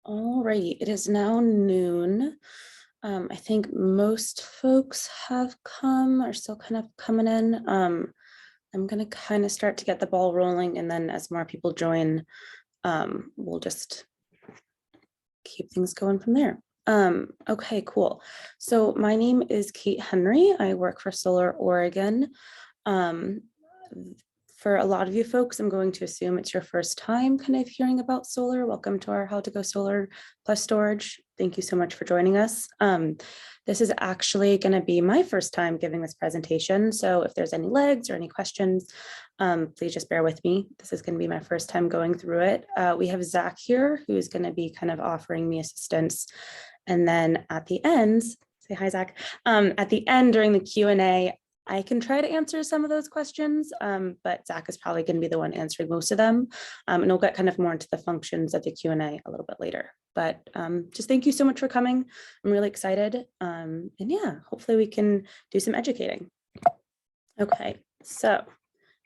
Alrighty, it is now noon. I think most folks have come, are still kind of coming in. I'm gonna kind of start to get the ball rolling, and then as more people join, we'll just keep things going from there. Okay, cool. So my name is Kate Henry. I work for Solar Oregon. Um, for a lot of you folks, I'm going to assume it's your first time kind of hearing about solar. Welcome to our How to Go Solar Plus Storage. Thank you so much for joining us. This is actually going to be my first time giving this presentation. So if there's any lags or any questions, please just bear with me. This is going to be my first time going through it. We have Zach here, who's going to be kind of offering me assistance. And then at the end, say hi, Zach. At the end during the Q&A, I can try to answer some of those questions, but Zach is probably going to be the one answering most of them. And we'll get kind of more into the functions of the Q&A a little bit later. But just thank you so much for coming. I'm really excited. And yeah, hopefully we can do some educating. Okay, so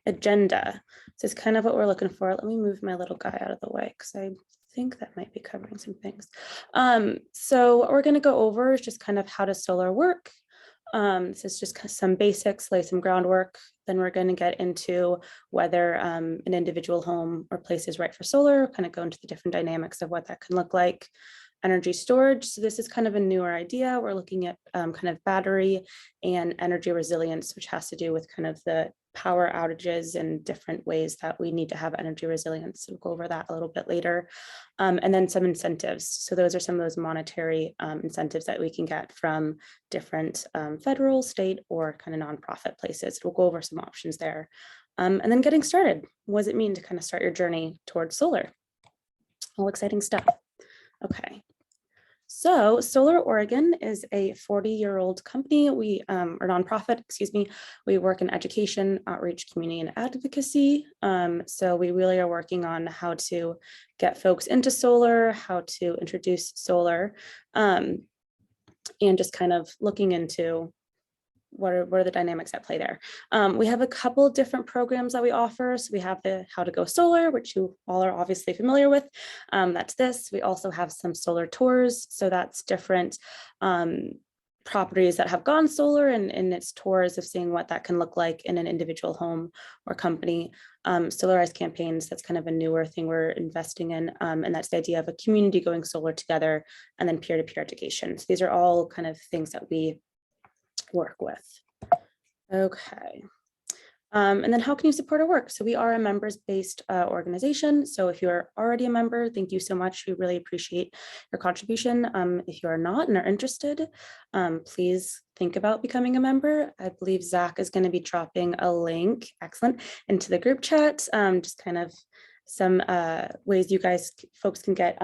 agenda. This is kind of what we're looking for. Let me move my little guy out of the way because I think that might be covering some things. So what we're going to go over is just kind of how does solar work? This is just some basics, lay some groundwork. Then we're going to get into whether an individual home or place is right for solar, kind of go into the different dynamics of what that can look like. Energy storage. So this is kind of a newer idea. We're looking at kind of battery and energy resilience, which has to do with kind of the power outages and different ways that we need to have energy resilience. So we'll go over that a little bit later. And then some incentives. So those are some of those monetary incentives that we can get from different federal, state, or kind of nonprofit places. We'll go over some options there. And then getting started. What does it mean to kind of start your journey towards solar? All exciting stuff. Okay. So Solar Oregon is a 40-year-old company. We are nonprofit, excuse me. We work in education, outreach, community, and advocacy. So we really are working on how to get folks into solar, how to introduce solar, and just kind of looking into what are the dynamics at play there. We have a couple different programs that we offer. So we have the How to Go Solar, which you all are obviously familiar with. That's this. We also have some solar tours. So that's different properties that have gone solar and it's tours of seeing what that can look like in an individual home or company. Solarized campaigns, that's kind of a newer thing we're investing in. And that's the idea of a community going solar together and then peer-to-peer education. So these are all kind of things that we work with. Okay. And then how can you support our work? So we are a members-based organization. So if you're already a member, thank you so much. We really appreciate your contribution. If you are not and are interested, please think about becoming a member. I believe Zach is going to be dropping a link, excellent, into the group chat, just kind of some ways you guys, folks can get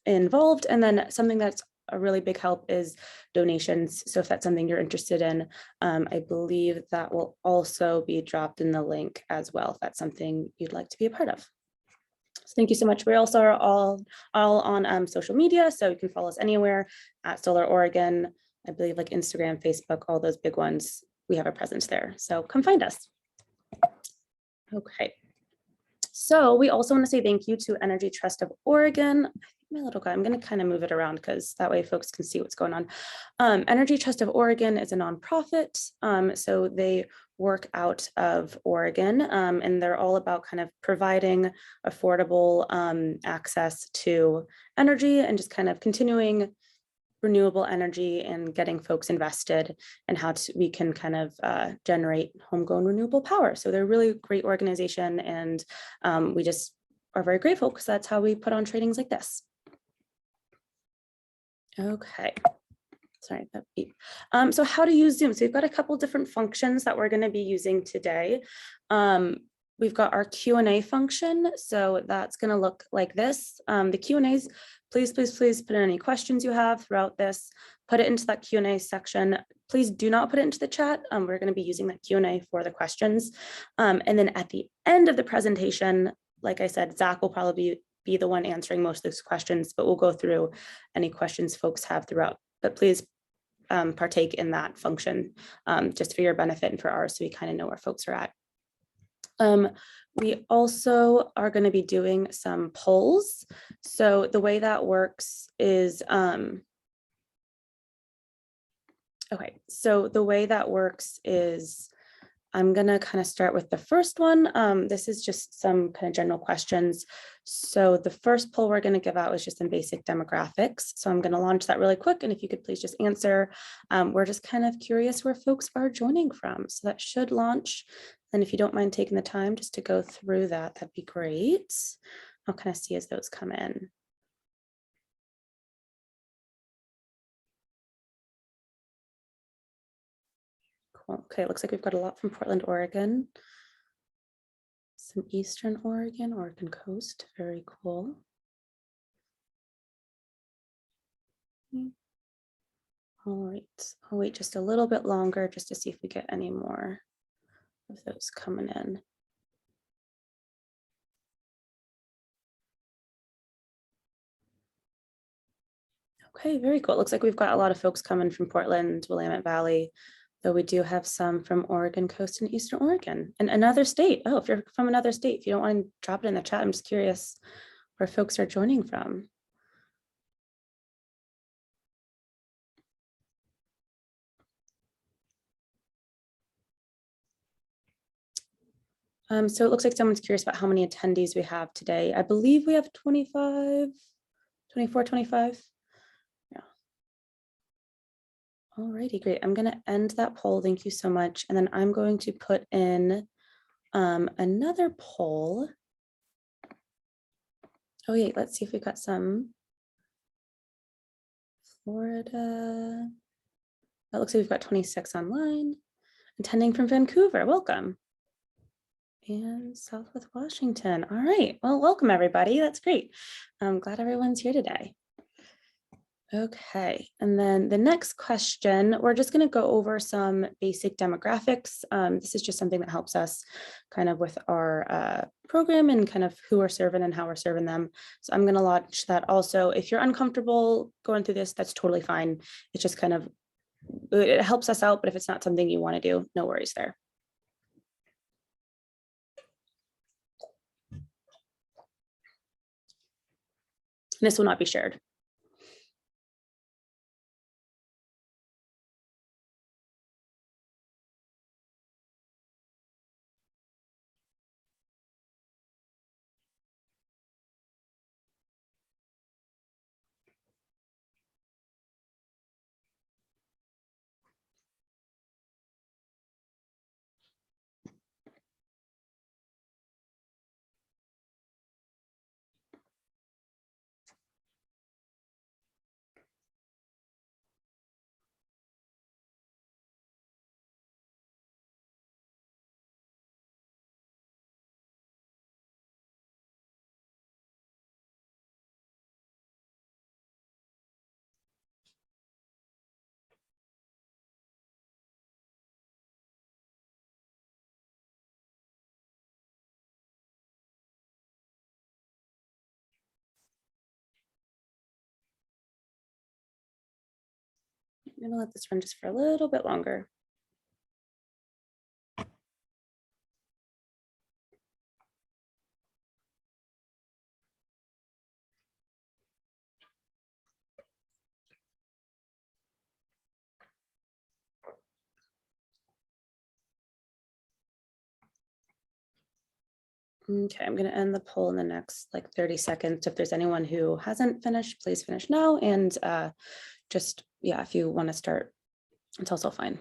involved. And then something that's a really big help is donations. So if that's something you're interested in, I believe that will also be dropped in the link as well, if that's something you'd like to be a part of. So thank you so much. We also are all on social media, so you can follow us anywhere at Solar Oregon. I believe like Instagram, Facebook, all those big ones, we have a presence there. So come find us. Okay. So we also want to say thank you to Energy Trust of Oregon. My little guy, I'm going to kind of move it around because that way folks can see what's going on. Energy Trust of Oregon is a nonprofit. So they work out of Oregon and they're all about kind of providing affordable access to energy and just kind of continuing renewable energy and getting folks invested in how we can kind of generate homegrown renewable power. So they're a really great organization and we just are very grateful because that's how we put on trainings like this. Okay, sorry, that beep. So how to use Zoom. So we've got a couple different functions that we're going to be using today. We've got our Q&A function. So that's going to look like this. The Q&As, please put in any questions you have throughout this. Put it into that Q&A section. Please do not put it into the chat. We're going to be using that Q&A for the questions. And then at the end of the presentation, like I said, Zach will probably be the one answering most of those questions, but we'll go through any questions folks have throughout. But please partake in that function just for your benefit and for ours, so we kind of know where folks are at. We also are going to be doing some polls. So the way that works is, okay, so the way that works is I'm going to kind of start with the first one. This is just some kind of general questions. So the first poll we're going to give out is just some basic demographics. So I'm going to launch that really quick. And if you could please just answer, we're just kind of curious where folks are joining from. So that should launch. And if you don't mind taking the time just to go through that, that'd be great. I'll kind of see as those come in. Cool. Okay, looks like we've got a lot from Portland, Oregon. Some Eastern Oregon, Oregon coast, very cool. All right, I'll wait just a little bit longer just to see if we get any more of those coming in. Okay, very cool. It looks like we've got a lot of folks coming from Portland, Willamette Valley, though we do have some from Oregon coast and Eastern Oregon and another state. Oh, if you're from another state, if you don't want to drop it in the chat, I'm just curious where folks are joining from. So it looks like someone's curious about how many attendees we have today. I believe we have 24, 25. Yeah. All righty, great. I'm going to end that poll. Thank you so much. And then I'm going to put in another poll. Oh, yeah, let's see if we've got some. Florida. That looks like we've got 26 online. Attending from Vancouver, welcome. And Southwest Washington. All right, well, welcome everybody. That's great. I'm glad everyone's here today. Okay, and then the next question, we're just going to go over some basic demographics. This is just something that helps us kind of with our program and kind of who we're serving and how we're serving them. So I'm going to launch that also. If you're uncomfortable going through this, that's totally fine. It's just kind of, it helps us out, but if it's not something you want to do, no worries there. This will not be shared. I'm going to let this run just for a little bit longer. Okay, I'm going to end the poll in the next like 30 seconds. If there's anyone who hasn't finished, please finish now. And just, yeah, if you want to start, it's also fine.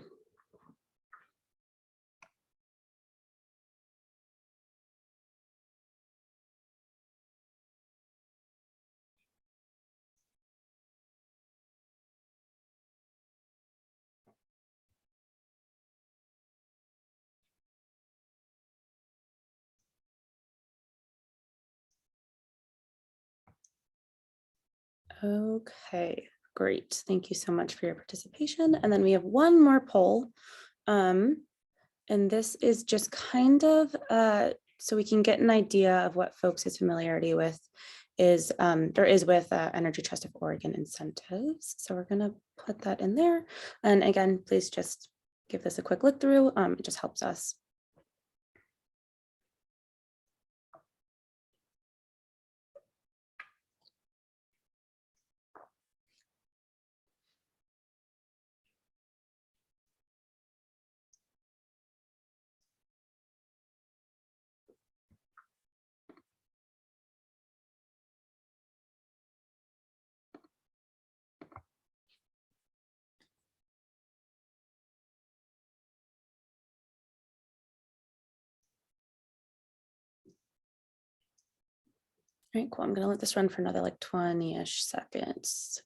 Okay, great. Thank you so much for your participation. And then we have one more poll. And this is just kind of so we can get an idea of what folks' familiarity with is with Energy Trust of Oregon incentives. So we're going to put that in there. And again, please just give this a quick look through. It just helps us. All right, cool. I'm gonna let this run for another like 20-ish seconds.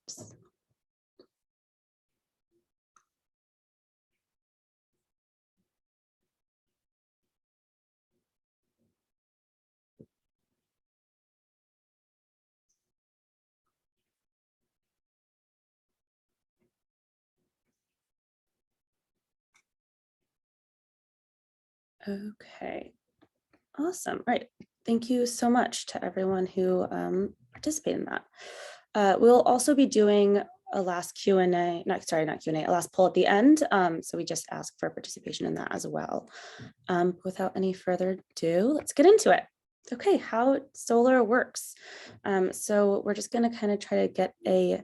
Okay, awesome. All right. Thank you so much to everyone who participated in that. We'll also be doing a last Q&A, not Q&A, a last poll at the end. So we just ask for participation in that as well. Without any further ado, let's get into it. Okay, how solar works. So we're just going to kind of try to get a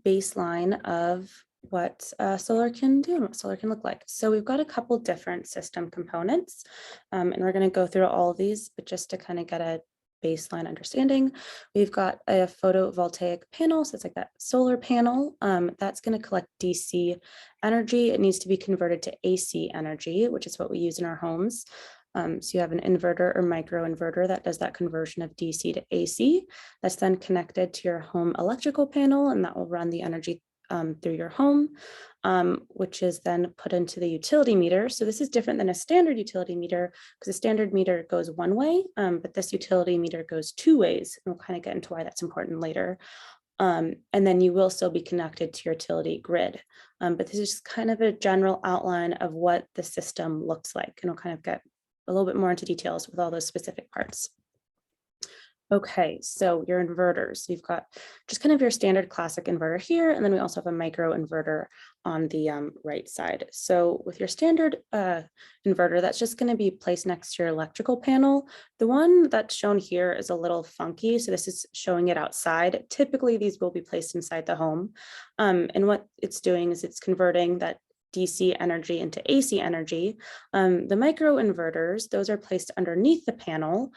baseline of what solar can do and what solar can look like. So we've got a couple different system components, and we're going to go through all of these, but just to kind of get a baseline understanding, we've got a photovoltaic panel. So it's like that solar panel that's going to collect DC energy. It needs to be converted to AC energy, which is what we use in our homes. So you have an inverter or microinverter that does that conversion of DC to AC. That's then connected to your home electrical panel, and that will run the energy through your home, which is then put into the utility meter. So this is different than a standard utility meter because a standard meter goes one way, but this utility meter goes two ways. And we'll kind of get into why that's important later. And then you will still be connected to your utility grid. But this is just kind of a general outline of what the system looks like. And we'll kind of get a little bit more into details with all those specific parts. Okay, so your inverters, you've got just kind of your standard classic inverter here, and then we also have a micro inverter on the right side. So with your standard inverter, that's just going to be placed next to your electrical panel. The one that's shown here is a little funky, so this is showing it outside. Typically, these will be placed inside the home, and what it's doing is it's converting that DC energy into AC energy. The micro inverters, those are placed underneath the panel.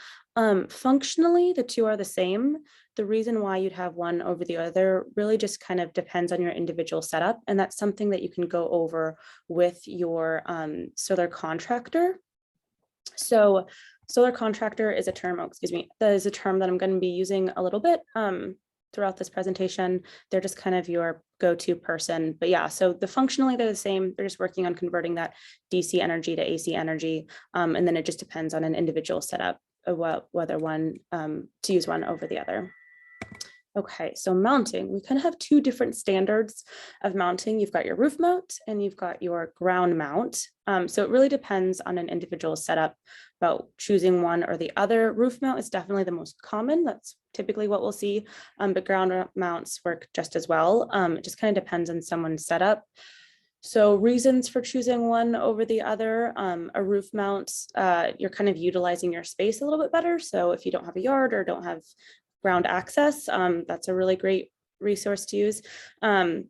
Functionally, the two are the same. The reason why you'd have one over the other really just kind of depends on your individual setup. And that's something that you can go over with your solar contractor. So solar contractor is a term, that is a term that I'm going to be using a little bit throughout this presentation. They're just kind of your go-to person. But yeah, so functionally they're the same. They're just working on converting that DC energy to AC energy. And then it just depends on an individual setup, whether one to use one over the other. Okay, so mounting, we kind of have two different standards of mounting. You've got your roof mount and you've got your ground mount. So it really depends on an individual setup about choosing one or the other. Roof mount is definitely the most common. That's typically what we'll see, but ground mounts work just as well. It just kind of depends on someone's setup. So reasons for choosing one over the other, a roof mount, you're kind of utilizing your space a little bit better. So if you don't have a yard or don't have ground access, that's a really great resource to use. And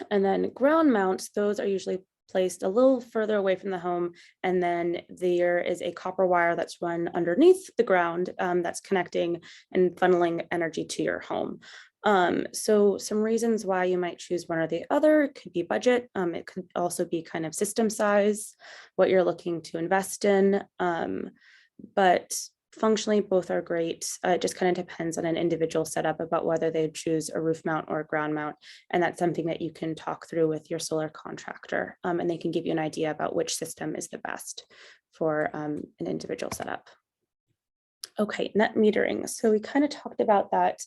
then ground mounts, those are usually placed a little further away from the home. And then there is a copper wire that's run underneath the ground that's connecting and funneling energy to your home. So some reasons why you might choose one or the other could be budget. It could also be kind of system size, what you're looking to invest in. But functionally, both are great. It just kind of depends on an individual setup about whether they choose a roof mount or a ground mount. And that's something that you can talk through with your solar contractor, and they can give you an idea about which system is the best for an individual setup. Okay, net metering. So we kind of talked about that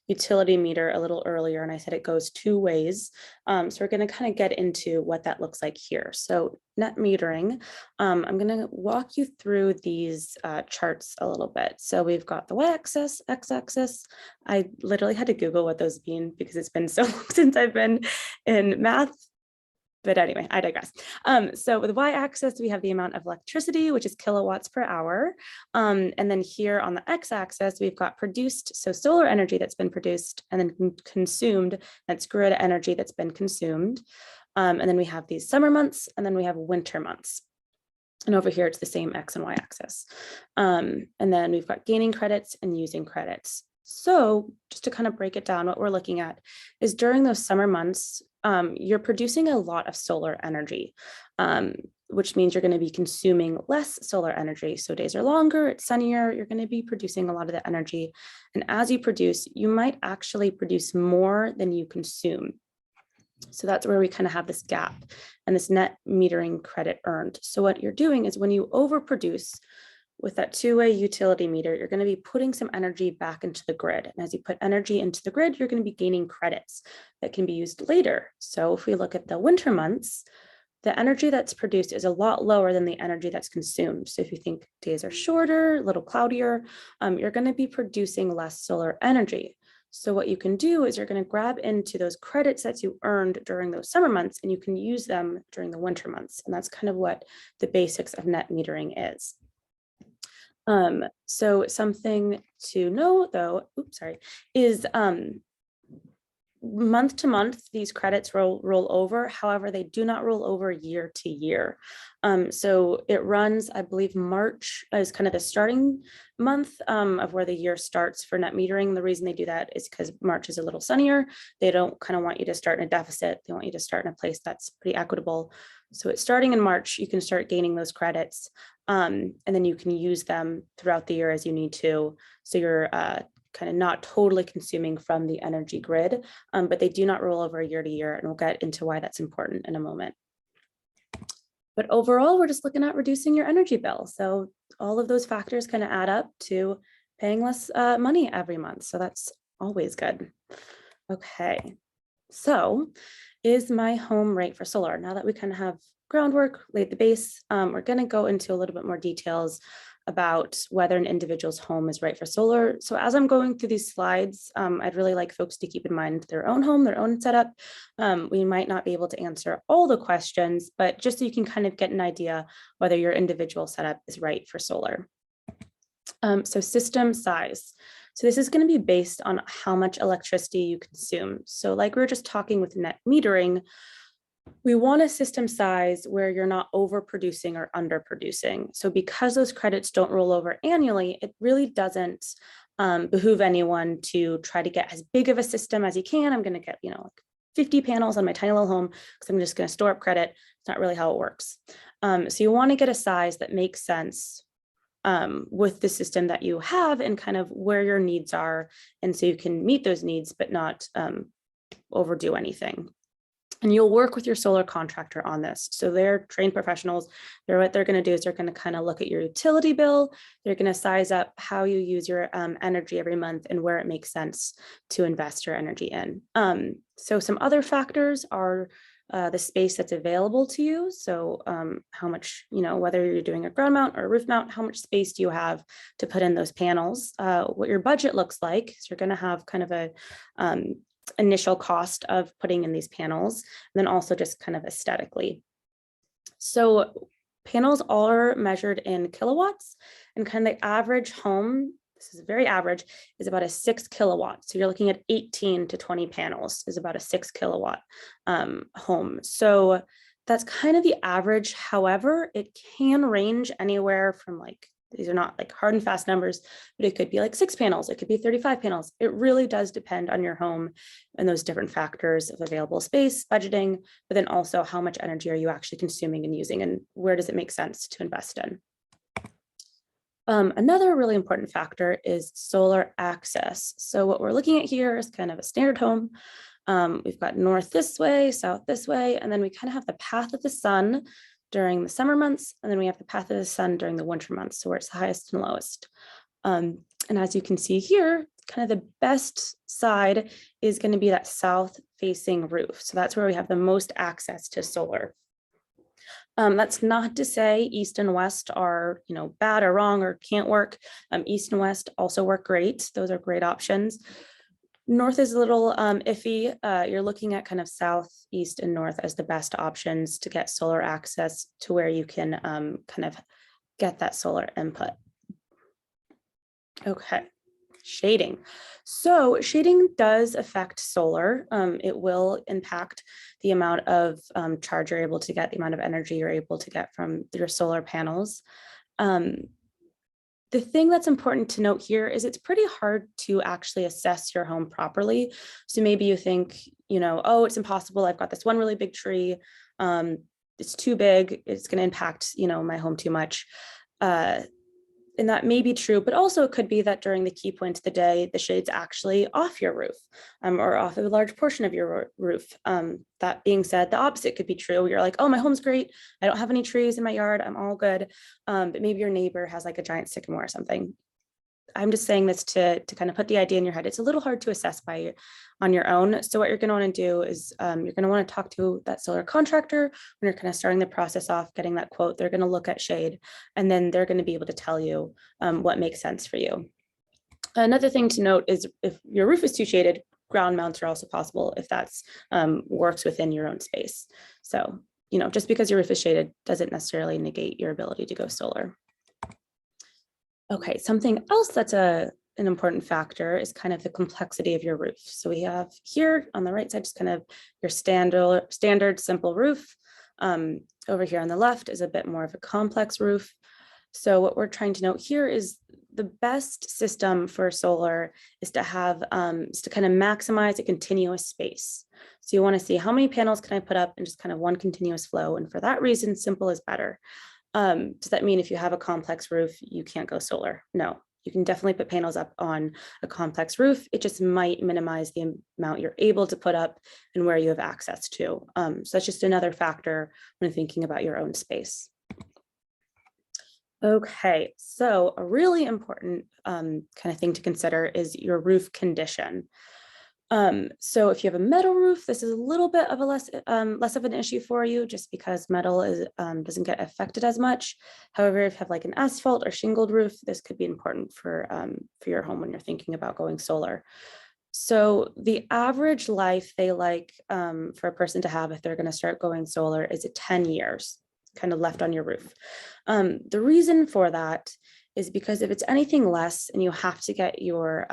utility meter a little earlier, and I said it goes two ways. So we're going to kind of get into what that looks like here. So net metering, I'm going to walk you through these charts a little bit. So we've got the y-axis, x-axis. I literally had to Google what those mean because it's been so long since I've been in math. But anyway, I digress. So with the y-axis, we have the amount of electricity, which is kilowatts per hour. And then here on the x-axis, we've got produced, so solar energy that's been produced, and then consumed, that's grid energy that's been consumed. And then we have these summer months, and then we have winter months. And over here, it's the same x and y axis. And then we've got gaining credits and using credits. So just to kind of break it down, what we're looking at is during those summer months, you're producing a lot of solar energy. which means you're going to be consuming less solar energy. So days are longer, it's sunnier, you're going to be producing a lot of the energy. And as you produce, you might actually produce more than you consume. So that's where we kind of have this gap and this net metering credit earned. So what you're doing is when you overproduce with that two-way utility meter, you're going to be putting some energy back into the grid. And as you put energy into the grid, you're going to be gaining credits that can be used later. So if we look at the winter months, the energy that's produced is a lot lower than the energy that's consumed. So if you think days are shorter, a little cloudier, you're going to be producing less solar energy. So what you can do is you're going to grab into those credits that you earned during those summer months, and you can use them during the winter months. And that's kind of what the basics of net metering is. So something to know though, is month to month, these credits roll over. However, they do not roll over year to year. So it runs, I believe March is kind of the starting month of where the year starts for net metering. The reason they do that is because March is a little sunnier. They don't kind of want you to start in a deficit. They want you to start in a place that's pretty equitable. So it's starting in March, you can start gaining those credits, and then you can use them throughout the year as you need to. So you're kind of not totally consuming from the energy grid, but they do not roll over year to year, and we'll get into why that's important in a moment. But overall, we're just looking at reducing your energy bill. So all of those factors kind of add up to paying less money every month. So that's always good. Okay, so is my home right for solar? Now that we kind of have groundwork, laid the base, we're going to go into a little bit more details about whether an individual's home is right for solar. So as I'm going through these slides, I'd really like folks to keep in mind their own home, their own setup. We might not be able to answer all the questions, but just so you can kind of get an idea whether your individual setup is right for solar. So system size. So this is going to be based on how much electricity you consume. So like we were just talking with net metering, we want a system size where you're not overproducing or underproducing. So because those credits don't roll over annually, it really doesn't behoove anyone to try to get as big of a system as you can. I'm going to get, like 50 panels on my tiny little home because I'm just going to store up credit. It's not really how it works. So you want to get a size that makes sense with the system that you have and kind of where your needs are. And so you can meet those needs, but not overdo anything. And you'll work with your solar contractor on this. So they're trained professionals. What they're going to do is they're going to kind of look at your utility bill. They're going to size up how you use your energy every month and where it makes sense to invest your energy in. So some other factors are the space that's available to you. So how much, whether you're doing a ground mount or a roof mount, how much space do you have to put in those panels? What your budget looks like. So you're going to have kind of a initial cost of putting in these panels, and then also just kind of aesthetically. So panels are measured in kilowatts, and kind of the average home, this is very average, is about a 6 kilowatt. So you're looking at 18 to 20 panels is about a 6 kilowatt home. So that's kind of the average. However, it can range anywhere from these are not like hard and fast numbers, but it could be like 6 panels, it could be 35 panels. It really does depend on your home and those different factors of available space, budgeting, but then also how much energy are you actually consuming and using, and where does it make sense to invest in? Another really important factor is solar access. So what we're looking at here is kind of a standard home. We've got north this way, south this way, and then we kind of have the path of the sun during the summer months, and then we have the path of the sun during the winter months, so where it's the highest and lowest. And as you can see here, kind of the best side is going to be that south facing roof. So that's where we have the most access to solar. That's not to say east and west are, bad or wrong or can't work. East and west also work great. Those are great options. North is a little iffy. You're looking at kind of south, east, and north as the best options to get solar access to where you can kind of get that solar input. Okay, shading. So shading does affect solar. It will impact the amount of charge you're able to get, the amount of energy you're able to get from your solar panels. The thing that's important to note here is it's pretty hard to actually assess your home properly. So maybe you think, oh, it's impossible. I've got this one really big tree. it's too big, it's going to impact, my home too much. And that may be true, but also it could be that during the key points of the day, the shade's actually off your roof, or off a large portion of your roof. That being said, the opposite could be true. You're like, oh, my home's great. I don't have any trees in my yard. I'm all good. But maybe your neighbor has like a giant sycamore or something. I'm just saying this to kind of put the idea in your head. It's a little hard to assess on your own. So what you're going to want to do is you're going to want to talk to that solar contractor when you're kind of starting the process off, getting that quote. They're going to look at shade, and then they're going to be able to tell you what makes sense for you. Another thing to note is if your roof is too shaded, ground mounts are also possible if that's works within your own space. So, just because your roof is shaded doesn't necessarily negate your ability to go solar. Okay, something else that's an important factor is kind of the complexity of your roof. So we have here on the right side, just kind of your standard simple roof. Over here on the left is a bit more of a complex roof. So what we're trying to note here is the best system for solar is to have is to kind of maximize a continuous space. So you want to see how many panels can I put up in just kind of one continuous flow. And for that reason, simple is better. Does that mean if you have a complex roof, you can't go solar? No, you can definitely put panels up on a complex roof. It just might minimize the amount you're able to put up and where you have access to. So that's just another factor when thinking about your own space. Okay, so a really important kind of thing to consider is your roof condition. So if you have a metal roof, this is a little bit of a less of an issue for you, just because metal is doesn't get affected as much. However, if you have like an asphalt or shingled roof, this could be important for your home when you're thinking about going solar. So the average life they like for a person to have if they're going to start going solar is 10 years, kind of left on your roof. The reason for that is because if it's anything less and you have to get your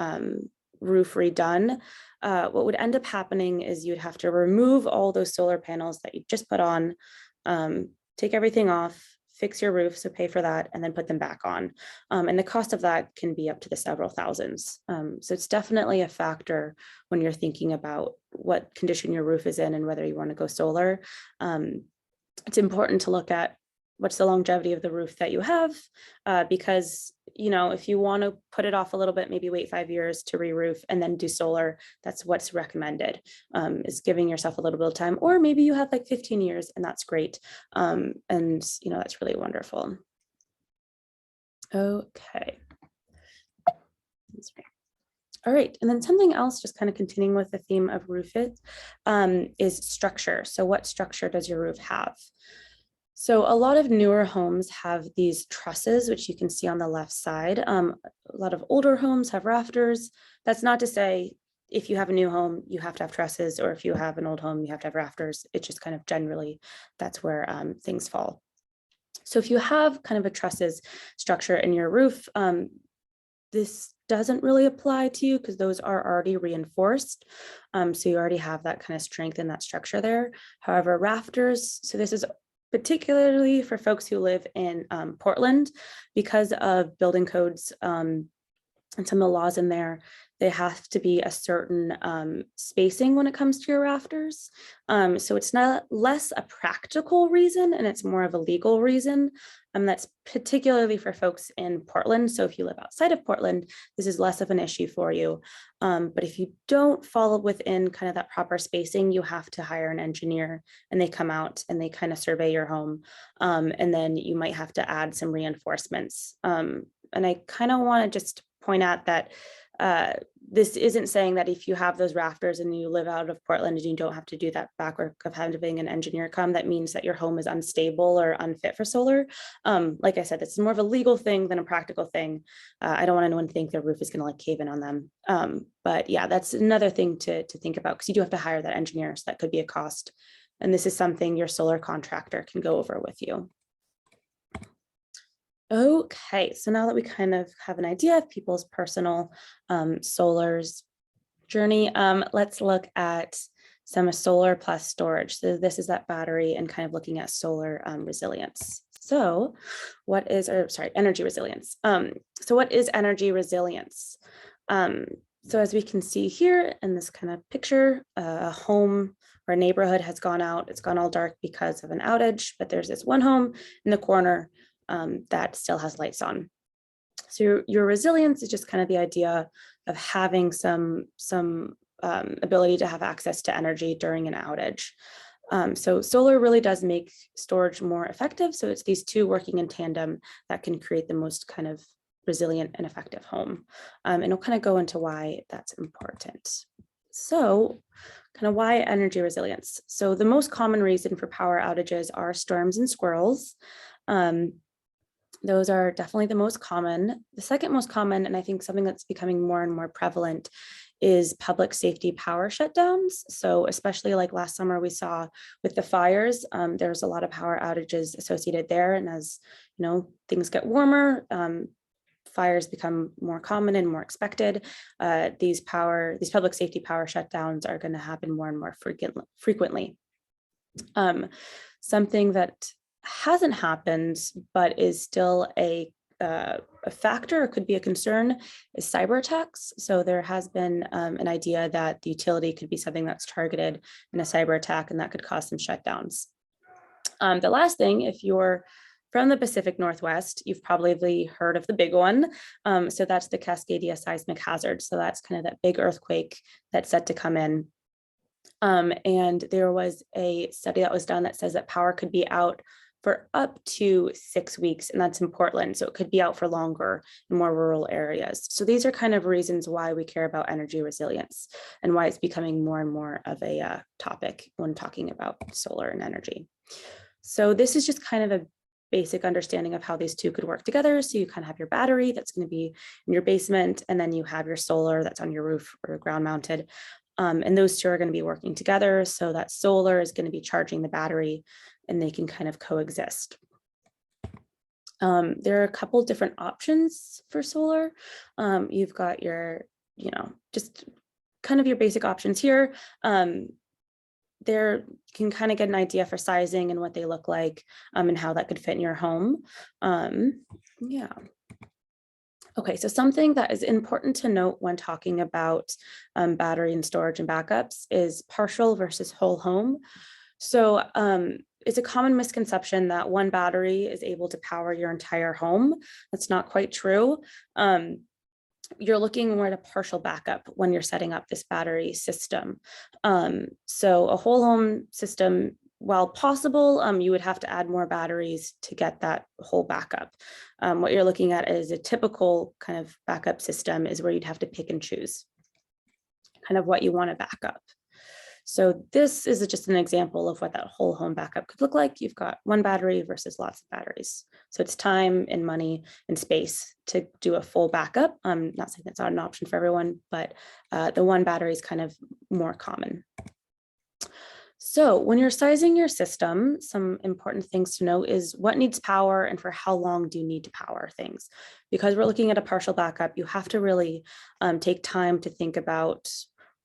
roof redone, what would end up happening is you'd have to remove all those solar panels that you just put on, take everything off, fix your roof, so pay for that, and then put them back on. And the cost of that can be up to the several thousands. So it's definitely a factor when you're thinking about what condition your roof is in and whether you want to go solar. It's important to look at what's the longevity of the roof that you have, because, if you want to put it off a little bit, maybe wait 5 years to re-roof and then do solar, that's what's recommended, is giving yourself a little bit of time. Or maybe you have like 15 years and that's great. And, that's really wonderful. Okay. That's right. All right, and then something else, just kind of continuing with the theme of roof is structure. So what structure does your roof have? So a lot of newer homes have these trusses, which you can see on the left side. A lot of older homes have rafters. That's not to say if you have a new home, you have to have trusses, or if you have an old home, you have to have rafters. It's just kind of generally, that's where things fall. So if you have kind of a trusses structure in your roof, this doesn't really apply to you because those are already reinforced. So you already have that kind of strength in that structure there. However, rafters, so this is particularly for folks who live in Portland, because of building codes and some of the laws in there, they have to be a certain spacing when it comes to your rafters. So it's not less a practical reason and it's more of a legal reason. That's particularly for folks in Portland. So if you live outside of Portland, this is less of an issue for you. But if you don't fall within kind of that proper spacing, you have to hire an engineer and they come out and they kind of survey your home. And then you might have to add some reinforcements. And I kind of want to just point out that this isn't saying that if you have those rafters and you live out of Portland and you don't have to do that back work of having an engineer come, that means that your home is unstable or unfit for solar. Like I said, it's more of a legal thing than a practical thing. I don't want anyone to think their roof is going to like cave in on them. But yeah, that's another thing to think about, because you do have to hire that engineer, so that could be a cost. And this is something your solar contractor can go over with you. Okay, so now that we kind of have an idea of people's personal solar's journey, let's look at some solar plus storage. So this is that battery and kind of looking at solar resilience. So what is, energy resilience. So what is energy resilience? So as we can see here in this kind of picture, a home or our neighborhood has gone out, it's gone all dark because of an outage, but there's this one home in the corner that still has lights on. So your resilience is just kind of the idea of having some ability to have access to energy during an outage. So solar really does make storage more effective. So it's these two working in tandem that can create the most kind of resilient and effective home. And I'll kind of go into why that's important. So kind of why energy resilience? So the most common reason for power outages are storms and squirrels. Those are definitely the most common. The second most common, and I think something that's becoming more and more prevalent, is public safety power shutdowns. So especially like last summer we saw with the fires, there's a lot of power outages associated there. And as you know, things get warmer, fires become more common and more expected. These public safety power shutdowns are going to happen more and more frequently. Something that hasn't happened, but is still a factor, or could be a concern, is cyber attacks. So there has been an idea that the utility could be something that's targeted in a cyber attack, and that could cause some shutdowns. The last thing, if you're from the Pacific Northwest, you've probably heard of the big one. So that's the Cascadia seismic hazard. So that's kind of that big earthquake that's set to come in. And there was a study that was done that says that power could be out for up to 6 weeks, and that's in Portland. So it could be out for longer in more rural areas. So these are kind of reasons why we care about energy resilience and why it's becoming more and more of a topic when talking about solar and energy. So this is just kind of a basic understanding of how these two could work together. So you kind of have your battery that's going to be in your basement, and then you have your solar that's on your roof or ground mounted. And those two are going to be working together. So that solar is going to be charging the battery, and they can kind of coexist. There are a couple different options for solar. You've got your, just kind of your basic options here. There you can kind of get an idea for sizing and what they look like, and how that could fit in your home. Yeah. Okay, so something that is important to note when talking about battery and storage and backups is partial versus whole home. So it's a common misconception that one battery is able to power your entire home. That's not quite true. You're looking more at a partial backup when you're setting up this battery system. So a whole home system, while possible, you would have to add more batteries to get that whole backup. What you're looking at is a typical kind of backup system is where you'd have to pick and choose kind of what you want to back up. So this is just an example of what that whole home backup could look like. You've got one battery versus lots of batteries. So it's time and money and space to do a full backup. I'm not saying that's not an option for everyone, but the one battery is kind of more common. So when you're sizing your system, some important things to know is what needs power and for how long do you need to power things? Because we're looking at a partial backup, you have to really take time to think about,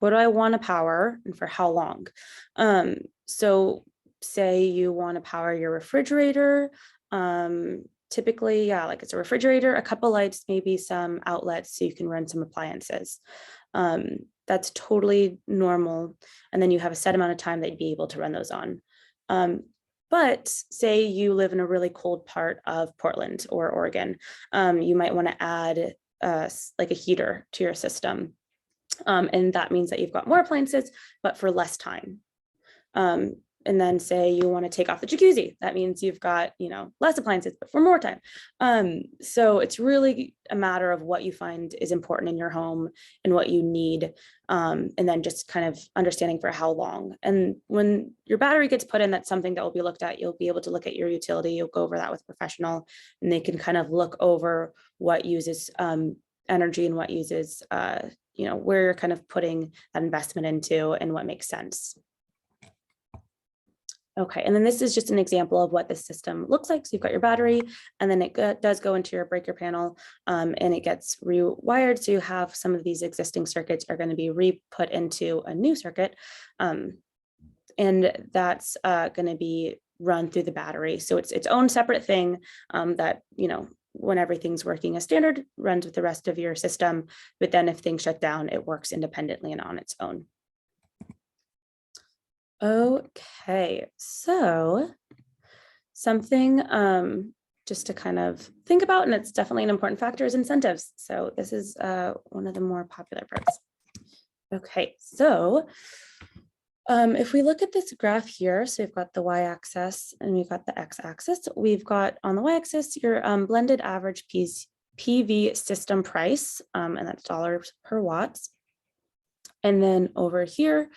what do I want to power and for how long? So say you want to power your refrigerator, typically, yeah, like it's a refrigerator, a couple lights, maybe some outlets so you can run some appliances. That's totally normal. And then you have a set amount of time that you'd be able to run those on. But say you live in a really cold part of Portland or Oregon, you might want to add like a heater to your system. And that means that you've got more appliances, but for less time. And then say you want to take off the jacuzzi. That means you've got, less appliances, but for more time. So it's really a matter of what you find is important in your home and what you need. And then just kind of understanding for how long. And when your battery gets put in, that's something that will be looked at. You'll be able to look at your utility. You'll go over that with a professional, and they can kind of look over what uses energy and what uses, where you're kind of putting that investment into and what makes sense. Okay, and then this is just an example of what this system looks like. So you've got your battery, and then it does go into your breaker panel, and it gets rewired. So you have some of these existing circuits are going to be re-put into a new circuit, and that's going to be run through the battery. So it's its own separate thing that, when everything's working as standard, runs with the rest of your system. But then if things shut down, it works independently and on its own. Okay, so something just to kind of think about, and it's definitely an important factor, is incentives. So this is one of the more popular parts. Okay, so if we look at this graph here, so we've got the y-axis and we've got the x-axis. We've got on the y-axis your blended average PV system price, and that's dollars per watts. And then over here,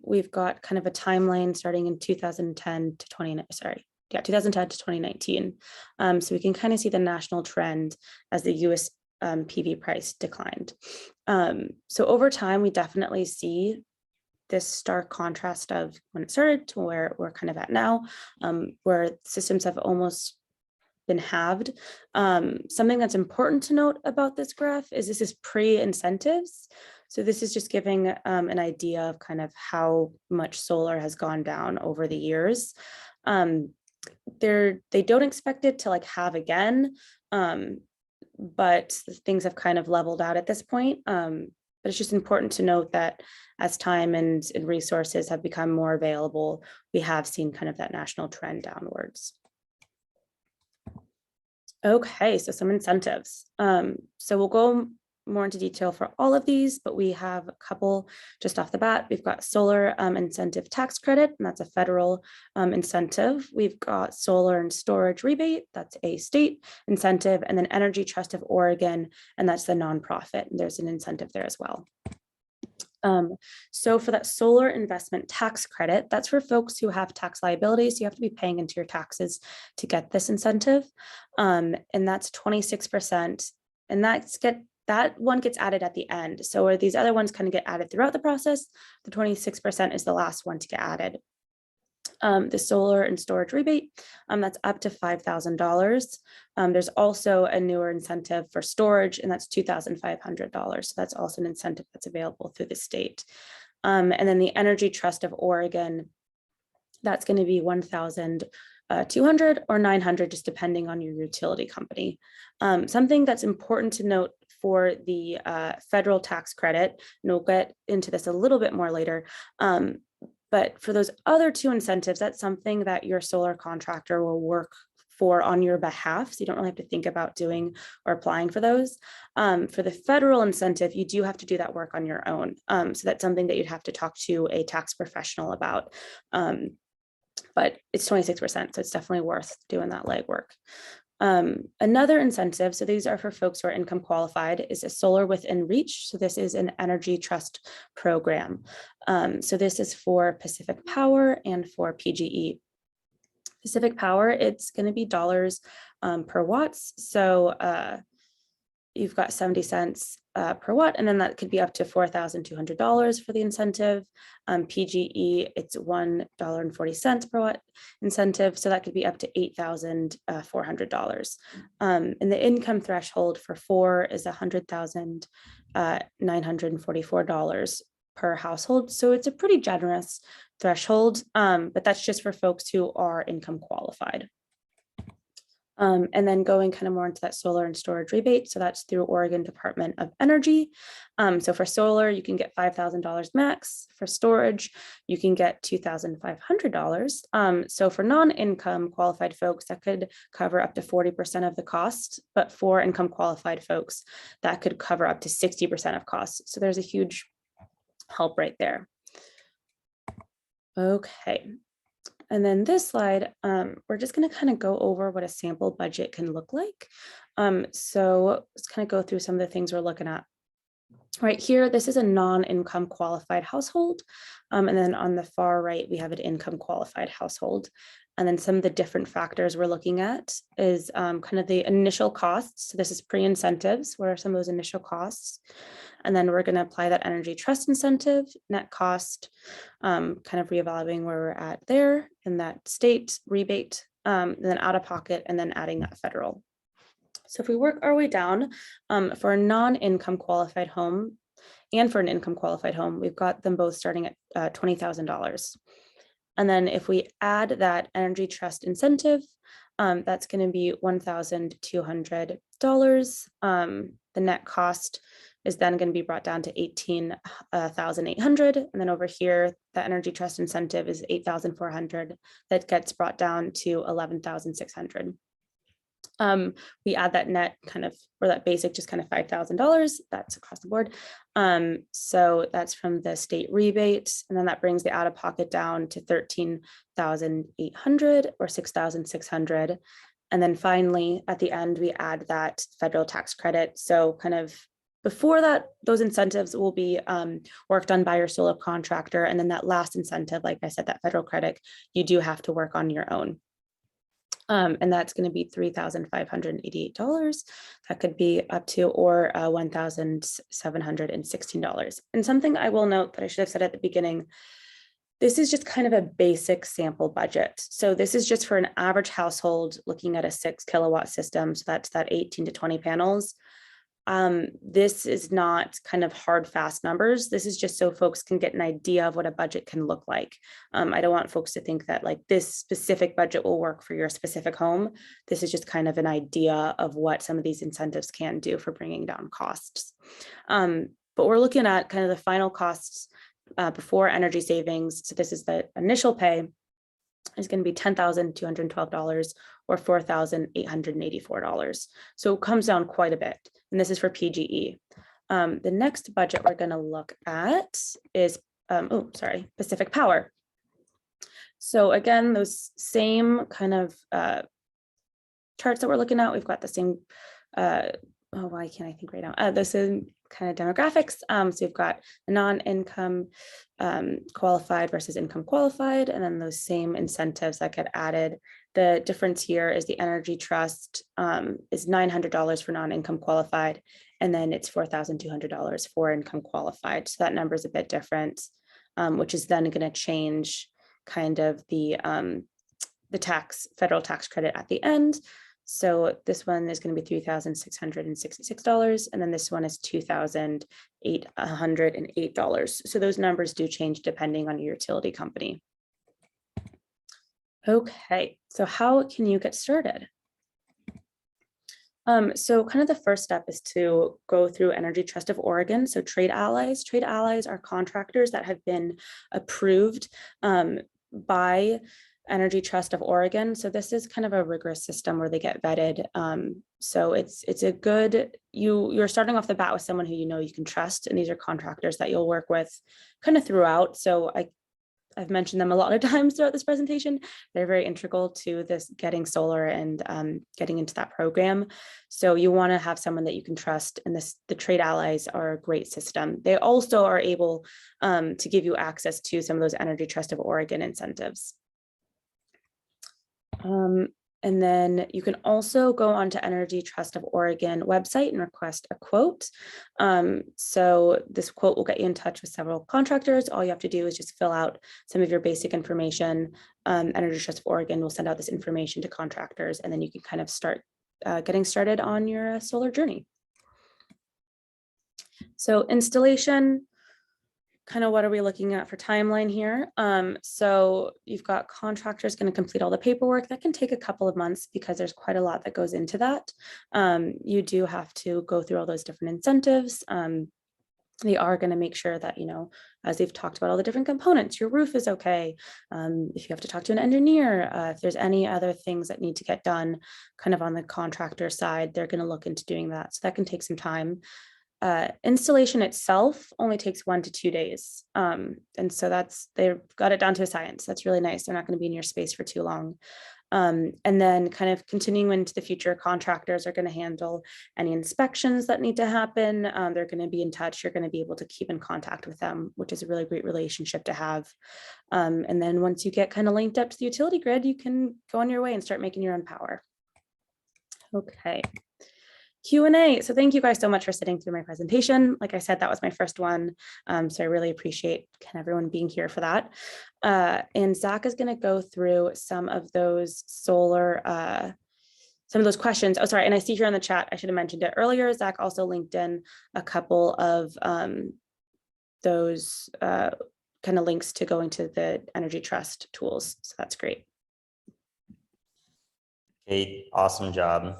we've got kind of a timeline starting in 2010 to 2010 to 2019. So we can kind of see the national trend as the US PV price declined. So over time, we definitely see this stark contrast of when it started to where we're kind of at now, where systems have almost been halved. Something that's important to note about this graph is this is pre-incentives. So this is just giving an idea of kind of how much solar has gone down over the years. They don't expect it to like have again, but things have kind of leveled out at this point. But it's just important to note that as time and resources have become more available, we have seen kind of that national trend downwards. Okay, so some incentives. So we'll go more into detail for all of these, but we have a couple just off the bat. We've got solar incentive tax credit, and that's a federal incentive. We've got solar and storage rebate, that's a state incentive, and then Energy Trust of Oregon, and that's the nonprofit. And there's an incentive there as well. So for that solar investment tax credit, that's for folks who have tax liabilities. You have to be paying into your taxes to get this incentive. And that's 26%. And that one gets added at the end. So where these other ones kind of get added throughout the process, the 26% is the last one to get added. The solar and storage rebate, that's up to $5,000. There's also a newer incentive for storage, and that's $2,500. So that's also an incentive that's available through the state. And then the Energy Trust of Oregon, that's going to be $1,200 or $900, just depending on your utility company. Something that's important to note for the federal tax credit, and we'll get into this a little bit more later, but for those other two incentives, that's something that your solar contractor will work for on your behalf. So you don't really have to think about doing or applying for those. For the federal incentive, you do have to do that work on your own. So that's something that you'd have to talk to a tax professional about. But it's 26%, so it's definitely worth doing that legwork. Another incentive, so these are for folks who are income qualified, is a solar within reach. So this is an Energy Trust program. So this is for Pacific Power and for PGE. Pacific Power, it's going to be dollars per watts. So you've got 70 cents per watt, and then that could be up to $4,200 for the incentive. PGE, it's $1.40 per watt incentive, so that could be up to $8,400. And the income threshold for 4 is $100,944 per household. So it's a pretty generous threshold, but that's just for folks who are income qualified. And then going kind of more into that solar and storage rebate. So that's through Oregon Department of Energy. So for solar, you can get $5,000 max. For storage, you can get $2,500. So for non-income qualified folks, that could cover up to 40% of the cost. But for income qualified folks, that could cover up to 60% of costs. So there's a huge help right there. Okay. And then this slide, we're just going to kind of go over what a sample budget can look like. So let's kind of go through some of the things we're looking at. Right here, this is a non-income qualified household. And then on the far right, we have an income qualified household. And then some of the different factors we're looking at is kind of the initial costs. So this is pre-incentives. What are some of those initial costs? And then we're going to apply that energy trust incentive, net cost, kind of reevaluating where we're at there in that state rebate, and then out of pocket, and then adding that federal. So if we work our way down for a non-income qualified home and for an income qualified home, we've got them both starting at $20,000. And then if we add that energy trust incentive, that's going to be $1,200. The net cost is then going to be brought down to 18,800. And then over here, the energy trust incentive is 8,400. That gets brought down to 11,600. We add that net kind of, or that basic, just kind of $5,000. That's across the board. So that's from the state rebate. And then that brings the out of pocket down to 13,800 or 6,600. And then finally, at the end, we add that federal tax credit. So kind of before that, those incentives will be worked on by your solar contractor. And then that last incentive, like I said, that federal credit, you do have to work on your own. And that's going to be $3,588. That could be up to, or $1,716. And something I will note that I should have said at the beginning, this is just kind of a basic sample budget. So this is just for an average household looking at a 6 kilowatt system. So that's that 18 to 20 panels. This is not kind of hard, fast numbers. This is just so folks can get an idea of what a budget can look like. I don't want folks to think that like this specific budget will work for your specific home. This is just kind of an idea of what some of these incentives can do for bringing down costs. But we're looking at kind of the final costs before energy savings. So this is the initial pay is going to be $10,212 or $4,884. So it comes down quite a bit. And this is for PGE. The next budget we're going to look at is, Pacific Power. So again, those same kind of charts that we're looking at, we've got the same, why can't I think right now? This is kind of demographics. So you've got non-income qualified versus income qualified, and then those same incentives that get added. The difference here is the energy trust is $900 for non-income qualified, and then it's $4,200 for income qualified. So that number is a bit different, which is then going to change kind of the federal tax credit at the end. So this one is going to be $3,666, and then this one is $2,808. So those numbers do change depending on your utility company. Okay, so how can you get started? So kind of the first step is to go through Energy Trust of Oregon. So trade allies. Trade allies are contractors that have been approved by Energy Trust of Oregon. So this is kind of a rigorous system where they get vetted. So it's a good, you're starting off the bat with someone who you know you can trust, and these are contractors that you'll work with kind of throughout. So I've mentioned them a lot of times throughout this presentation. They're very integral to this getting solar and getting into that program. So you want to have someone that you can trust, and the trade allies are a great system. They also are able to give you access to some of those Energy Trust of Oregon incentives. And then you can also go onto Energy Trust of Oregon website and request a quote. So this quote will get you in touch with several contractors. All you have to do is just fill out some of your basic information. Energy Trust of Oregon will send out this information to contractors, and then you can kind of start getting started on your solar journey. So installation. Kind of what are we looking at for timeline here? So you've got contractors going to complete all the paperwork. That can take a couple of months because there's quite a lot that goes into that. You do have to go through all those different incentives. They are going to make sure that, you know, as they've talked about all the different components, your roof is okay. If you have to talk to an engineer, if there's any other things that need to get done kind of on the contractor side, they're going to look into doing that. So that can take some time. Installation itself only takes 1 to 2 days. And so they've got it down to a science. That's really nice. They're not going to be in your space for too long. And then kind of continuing into the future, contractors are going to handle any inspections that need to happen. They're going to be in touch. You're going to be able to keep in contact with them, which is a really great relationship to have. And then once you get kind of linked up to the utility grid, you can go on your way and start making your own power. Okay. Q&A. So thank you guys so much for sitting through my presentation. Like I said, that was my first one. So I really appreciate everyone being here for that. And Zach is going to go through some of those solar, some of those questions. Oh, sorry. And I see here in the chat, I should have mentioned it earlier. Zach also linked in a couple of those kind of links to going to the Energy Trust tools. So that's great. Kate, awesome job.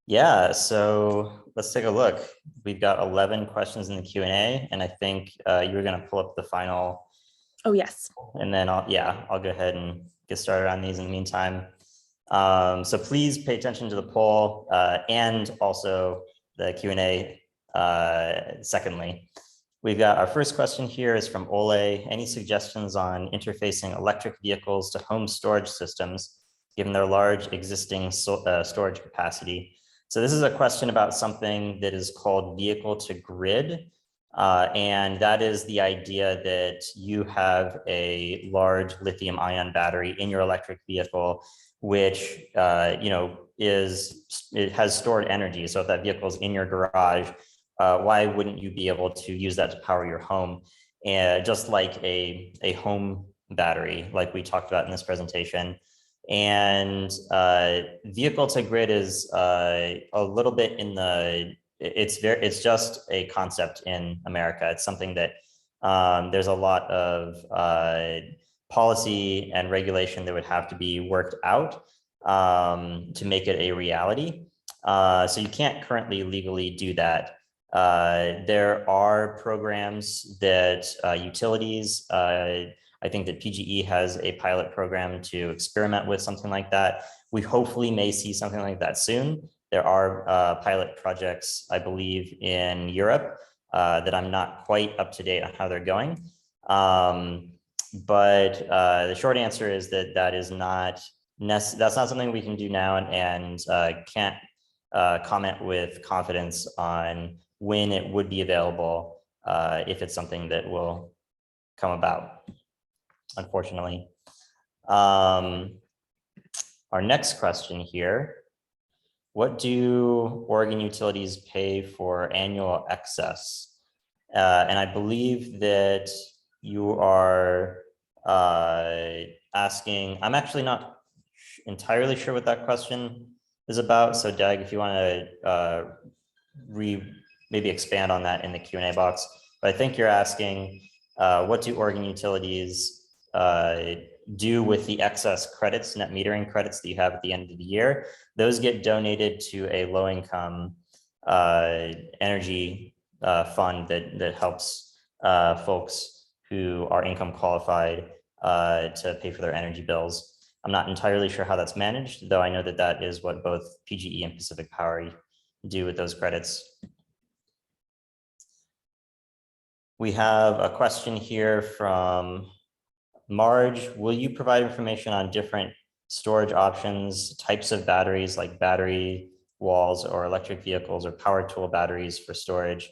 Yeah, so let's take a look. We've got 11 questions in the Q&A, and I think you were going to pull up the final. Oh, yes. And then I'll go ahead and get started on these in the meantime. So please pay attention to the poll and also the Q&A. Secondly, we've got our first question here is from Ole. Any suggestions on interfacing electric vehicles to home storage systems, given their large existing storage capacity? So this is a question about something that is called vehicle to grid. And that is the idea that you have a large lithium ion battery in your electric vehicle, which it has stored energy. So if that vehicle is in your garage, why wouldn't you be able to use that to power your home? And just like a home battery, like we talked about in this presentation. And vehicle to grid is a little bit in the, it's just a concept in America. It's something that there's a lot of policy and regulation that would have to be worked out to make it a reality. So you can't currently legally do that. There are programs that utilities, I think that PGE has a pilot program to experiment with something like that. We hopefully may see something like that soon. There are pilot projects, I believe, in Europe that I'm not quite up to date on how they're going. But the short answer is that that's not something we can do now, and can't comment with confidence on when it would be available if it's something that will come about, unfortunately. Our next question here: what do Oregon utilities pay for annual excess? And I believe that you are asking, I'm actually not entirely sure what that question is about. So Doug, if you want to maybe expand on that in the Q&A box. But I think you're asking, what do Oregon utilities do with the excess credits, net metering credits that you have at the end of the year? Those get donated to a low-income energy fund that helps folks who are income qualified to pay for their energy bills. I'm not entirely sure how that's managed, though I know that that is what both PGE and Pacific Power do with those credits. We have a question here from Marge. Will you provide information on different storage options, types of batteries like battery walls or electric vehicles or power tool batteries for storage,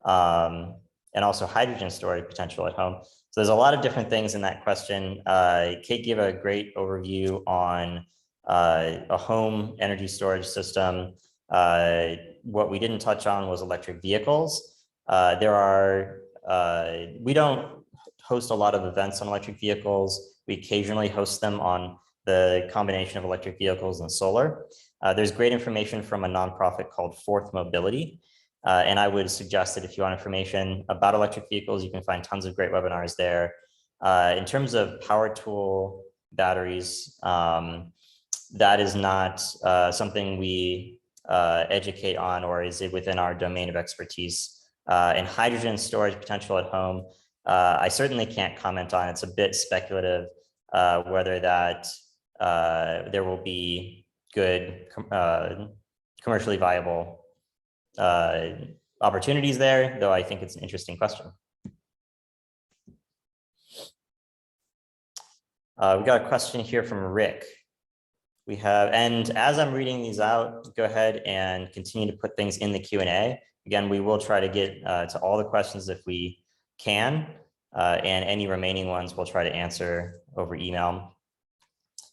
and also hydrogen storage potential at home? So there's a lot of different things in that question. Kate gave a great overview on a home energy storage system. What we didn't touch on was electric vehicles. We don't host a lot of events on electric vehicles. We occasionally host them on the combination of electric vehicles and solar. There's great information from a nonprofit called Fourth Mobility. And I would suggest that if you want information about electric vehicles, you can find tons of great webinars there. In terms of power tool batteries, that is not something we educate on or is it within our domain of expertise. And hydrogen storage potential at home, I certainly can't comment on. It's a bit speculative whether that there will be good commercially viable opportunities there, though I think it's an interesting question. We got a question here from Rick. We have, and as I'm reading these out, go ahead and continue to put things in the Q&A. Again, we will try to get to all the questions if we can, and any remaining ones we'll try to answer over email.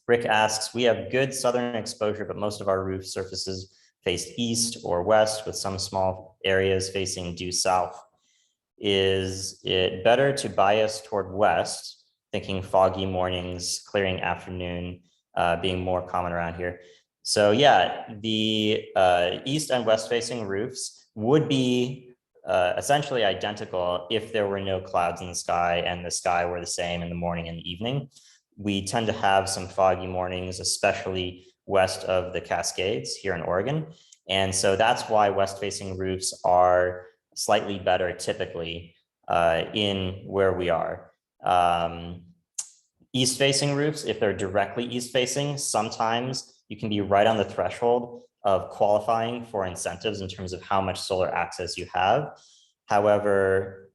Rick asks, we have good southern exposure, but most of our roof surfaces face east or west with some small areas facing due south. Is it better to bias toward west, thinking foggy mornings, clearing afternoon being more common around here? So yeah, the east and west facing roofs would be essentially identical if there were no clouds in the sky and the sky were the same in the morning and the evening. We tend to have some foggy mornings, especially west of the Cascades here in Oregon. And so that's why west-facing roofs are slightly better typically in where we are. East-facing roofs, if they're directly east-facing, sometimes you can be right on the threshold of qualifying for incentives in terms of how much solar access you have. However,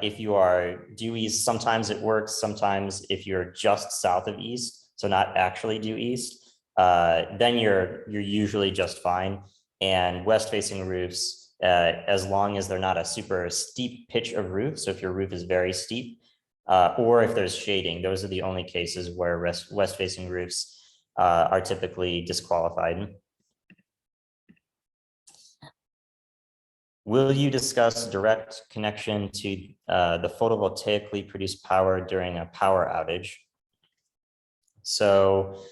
if you are due east, sometimes it works. Sometimes if you're just south of east, so not actually due east, then you're usually just fine. And west-facing roofs, as long as they're not a super steep pitch of roof, so if your roof is very steep, or if there's shading, those are the only cases where west-facing roofs are typically disqualified. Will you discuss direct connection to the photovoltaically produced power during a power outage? So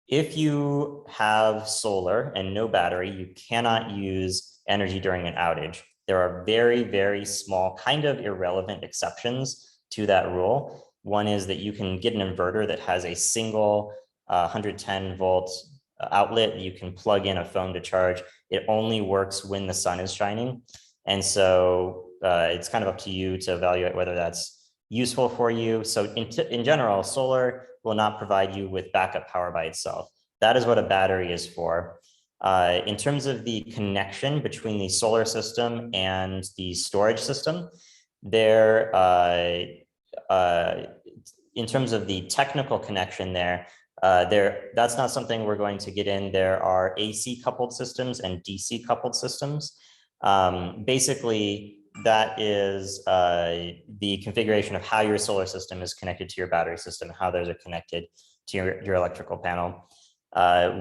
if you have solar and no battery, you cannot use energy during an outage. There are very, very small, kind of irrelevant exceptions to that rule. One is that you can get an inverter that has a single 110 volt outlet. You can plug in a phone to charge. It only works when the sun is shining. And so it's kind of up to you to evaluate whether that's useful for you. So in general, solar will not provide you with backup power by itself. That is what a battery is for. In terms of the connection between the solar system and the storage system, there, in terms of the technical connection that's not something we're going to get in. There are AC coupled systems and DC coupled systems. Basically, that is the configuration of how your solar system is connected to your battery system, how those are connected to your electrical panel.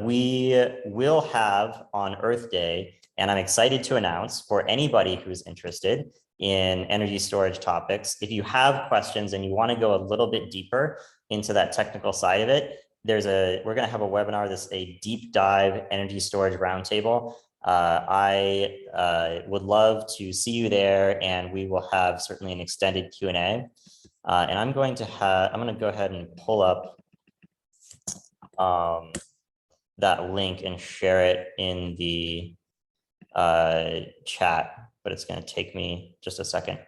We will have on Earth Day, and I'm excited to announce for anybody who's interested in energy storage topics, if you have questions and you want to go a little bit deeper into that technical side of it, we're going to have a webinar, a deep dive energy storage roundtable. I would love to see you there, and we will have certainly an extended Q&A. And I'm going to go ahead and pull up that link and share it in the chat, but it's going to take me just a second.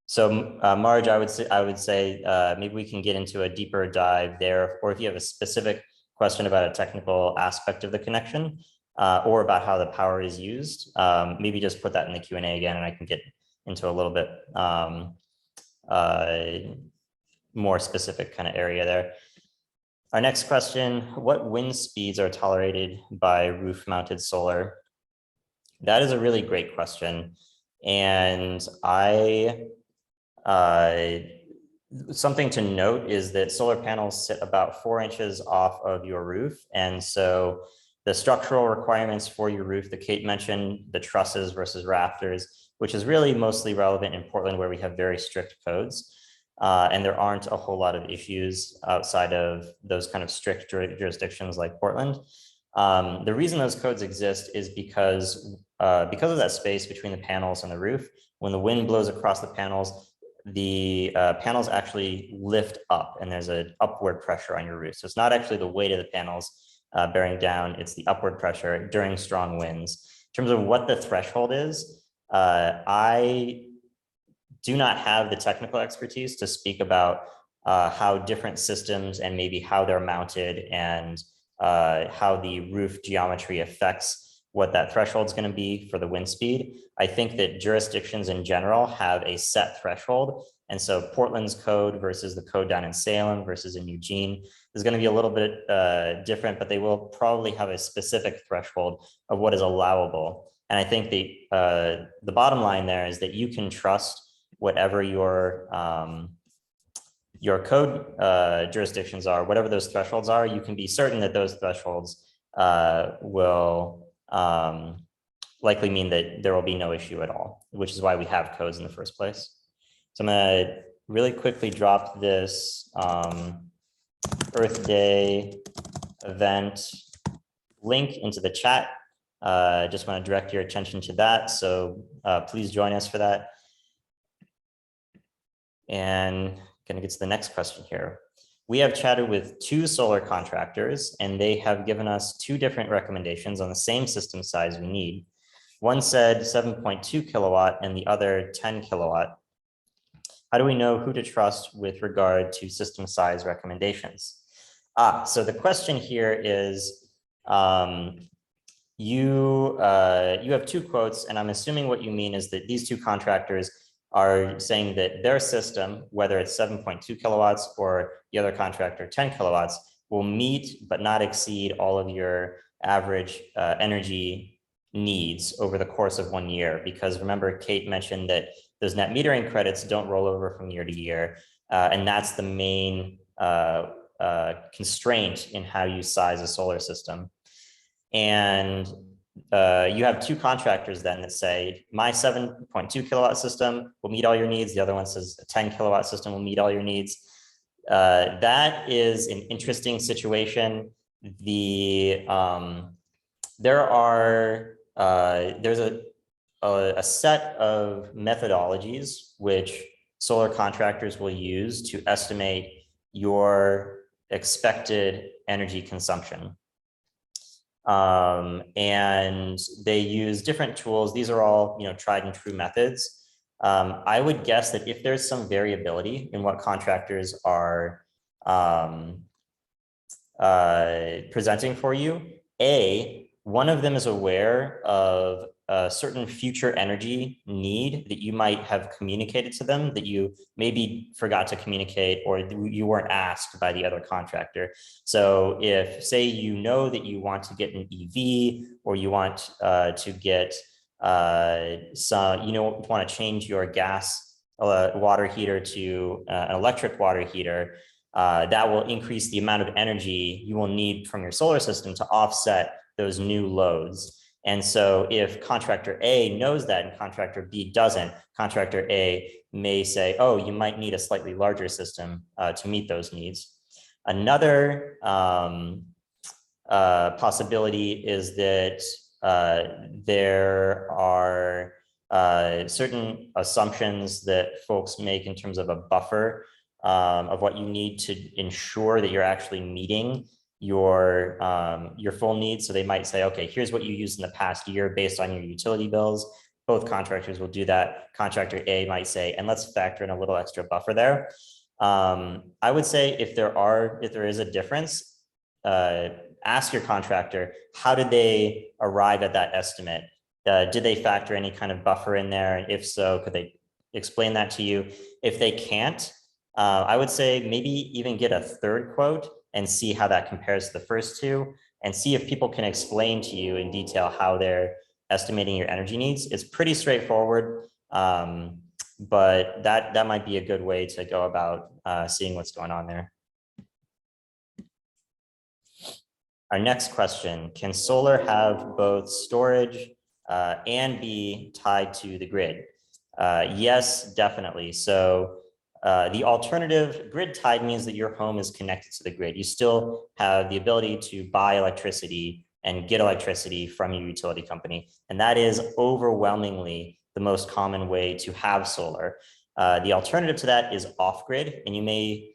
So Marge, I would say maybe we can get into a deeper dive there, or if you have a specific question about a technical aspect of the connection or about how the power is used, maybe just put that in the Q&A again, and I can get into a little bit more specific kind of area there. Our next question, what wind speeds are tolerated by roof mounted solar? That is a really great question. And something to note is that solar panels sit about 4 inches off of your roof. And so the structural requirements for your roof that Kate mentioned, the trusses versus rafters, which is really mostly relevant in Portland where we have very strict codes. And there aren't a whole lot of issues outside of those kind of strict jurisdictions like Portland. The reason those codes exist is because of that space between the panels and the roof. When the wind blows across the panels actually lift up, and there's an upward pressure on your roof. So it's not actually the weight of the panels bearing down, it's the upward pressure during strong winds. In terms of what the threshold is, I do not have the technical expertise to speak about how different systems and maybe how they're mounted and how the roof geometry affects what that threshold is going to be for the wind speed. I think that jurisdictions in general have a set threshold. And so Portland's code versus the code down in Salem versus in Eugene is going to be a little bit different, but they will probably have a specific threshold of what is allowable. And I think the bottom line there is that you can trust whatever your code jurisdictions are, whatever those thresholds are, you can be certain that those thresholds will likely mean that there will be no issue at all, which is why we have codes in the first place. So I'm going to really quickly drop this Earth Day event link into the chat. Just want to direct your attention to that. So please join us for that. And going to get to the next question here. we have chatted with 2 solar contractors, and they have given us 2 different recommendations on the same system size we need. One said 7.2 kilowatt and the other 10 kilowatt. How do we know who to trust with regard to system size recommendations? So the question here is, you have 2 quotes, and I'm assuming what you mean is that these 2 contractors are saying that their system, whether it's 7.2 kilowatts or the other contractor 10 kilowatts, will meet but not exceed all of your average energy needs over the course of 1 year. Because remember, Kate mentioned that those net metering credits don't roll over from year to year. And that's the main constraint in how you size a solar system. And you have 2 contractors then that say, my 7.2 kilowatt system will meet all your needs. The other one says a 10 kilowatt system will meet all your needs. That is an interesting situation. There's a set of methodologies which solar contractors will use to estimate your expected energy consumption. And they use different tools. These are all, tried and true methods. I would guess that if there's some variability in what contractors are presenting for you, one of them is aware of a certain future energy need that you might have communicated to them that you maybe forgot to communicate or you weren't asked by the other contractor. So if, say, you know that you want to get an EV or you want to get want to change your gas water heater to an electric water heater, that will increase the amount of energy you will need from your solar system to offset those new loads. And so if contractor A knows that and contractor B doesn't, contractor A may say, oh, you might need a slightly larger system to meet those needs. Another possibility is that there are certain assumptions that folks make in terms of a buffer of what you need to ensure that you're actually meeting your full needs. So they might say, okay, here's what you used in the past year based on your utility bills. Both contractors will do that. Contractor A might say, and let's factor in a little extra buffer there. I would say if there is a difference, ask your contractor, how did they arrive at that estimate? Did they factor any kind of buffer in there? And if so, could they explain that to you? If they can't, I would say maybe even get a 3rd quote and see how that compares to the first 2 and see if people can explain to you in detail how they're estimating your energy needs. It's pretty straightforward, but that might be a good way to go about seeing what's going on there. Our next question, can solar have both storage and be tied to the grid? Yes, definitely. So the alternative, grid tied, means that your home is connected to the grid. You still have the ability to buy electricity and get electricity from your utility company. And that is overwhelmingly the most common way to have solar. The alternative to that is off grid. And you may,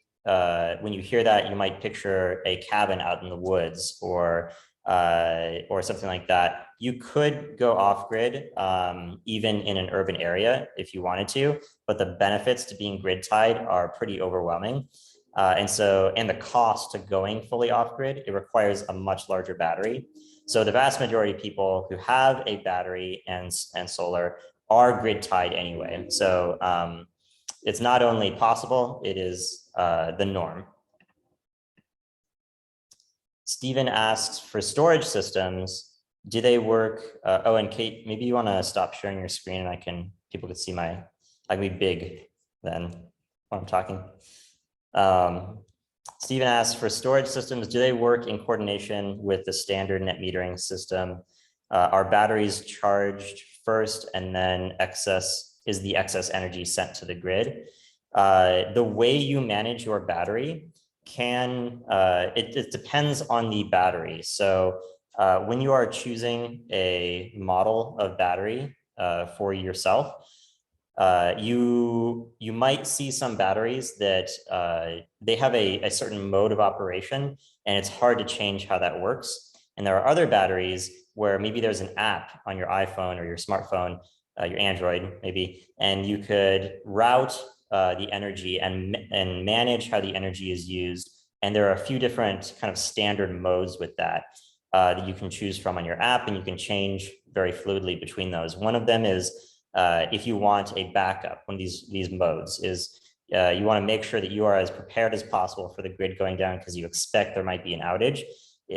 when you hear that, you might picture a cabin out in the woods or something like that. You could go off grid, even in an urban area if you wanted to, but the benefits to being grid tied are pretty overwhelming. And the cost to going fully off grid, it requires a much larger battery. So the vast majority of people who have a battery and solar are grid tied anyway. So it's not only possible, it is the norm. Stephen asks, for storage systems, do they work? Oh, and Kate, maybe you want to stop sharing your screen and people can see I can be big then when I'm talking. Stephen asks, for storage systems, do they work in coordination with the standard net metering system? Are batteries charged first and then is the excess energy sent to the grid? The way you manage your battery it depends on the battery. So when you are choosing a model of battery for yourself, You might see some batteries that they have a certain mode of operation, and it's hard to change how that works. And there are other batteries where maybe there's an app on your iPhone or your smartphone, your Android maybe, and you could route the energy and manage how the energy is used. And there are a few different kind of standard modes with that that you can choose from on your app, and you can change very fluidly between those. One of them is if you want a backup. One of these modes is you want to make sure that you are as prepared as possible for the grid going down because you expect there might be an outage.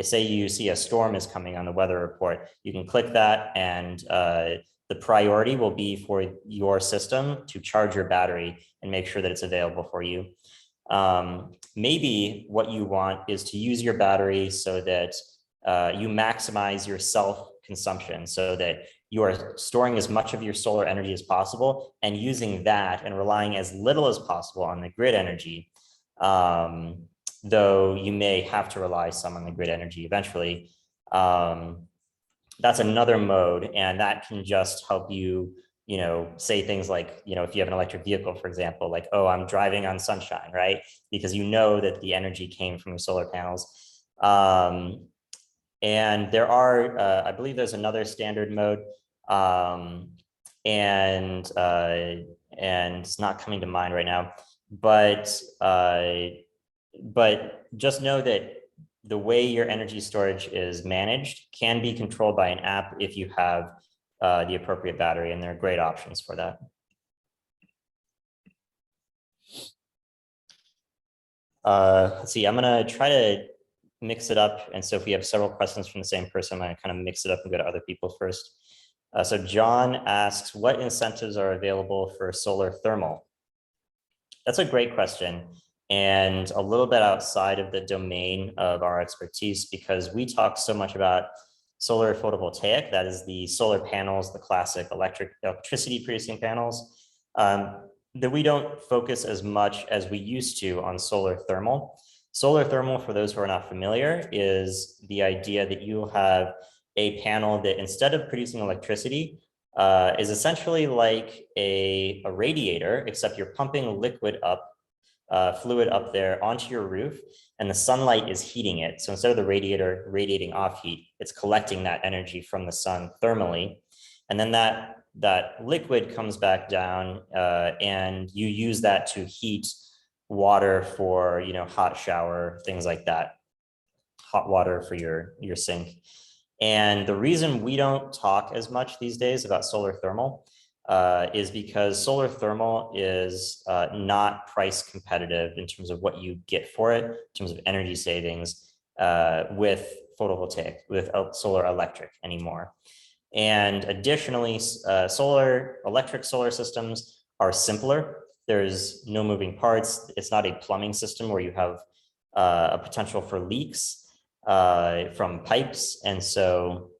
Say you see a storm is coming on the weather report, you can click that, and the priority will be for your system to charge your battery and make sure that it's available for you. Maybe what you want is to use your battery so that you maximize your self-consumption, so that you are storing as much of your solar energy as possible and using that and relying as little as possible on the grid energy. Though you may have to rely some on the grid energy eventually. That's another mode, and that can just help you, say things like, if you have an electric vehicle, for example, like, oh, I'm driving on sunshine, right? Because you know that the energy came from your solar panels. And there are, I believe there's another standard mode, and it's not coming to mind right now, but just know that the way your energy storage is managed can be controlled by an app if you have the appropriate battery, and there are great options for that. Let's see, I'm gonna try to mix it up. And so if we have several questions from the same person, I'm gonna kind of mix it up and go to other people first. So John asks, what incentives are available for solar thermal? That's a great question, and a little bit outside of the domain of our expertise, because we talk so much about solar photovoltaic, that is the solar panels, the classic electricity producing panels, that we don't focus as much as we used to on solar thermal. Solar thermal, for those who are not familiar, is the idea that you have a panel that, instead of producing electricity, is essentially like a radiator, except you're pumping liquid up, fluid up there onto your roof, and the sunlight is heating it. So instead of the radiator radiating off heat, it's collecting that energy from the sun thermally. And then that liquid comes back down, and you use that to heat water for, hot shower, things like that, hot water for your sink. And the reason we don't talk as much these days about solar thermal is because solar thermal is not price competitive in terms of what you get for it, in terms of energy savings, with photovoltaic, with solar electric anymore. And additionally, electric solar systems are simpler. There's no moving parts. It's not a plumbing system where you have a potential for leaks from pipes. And so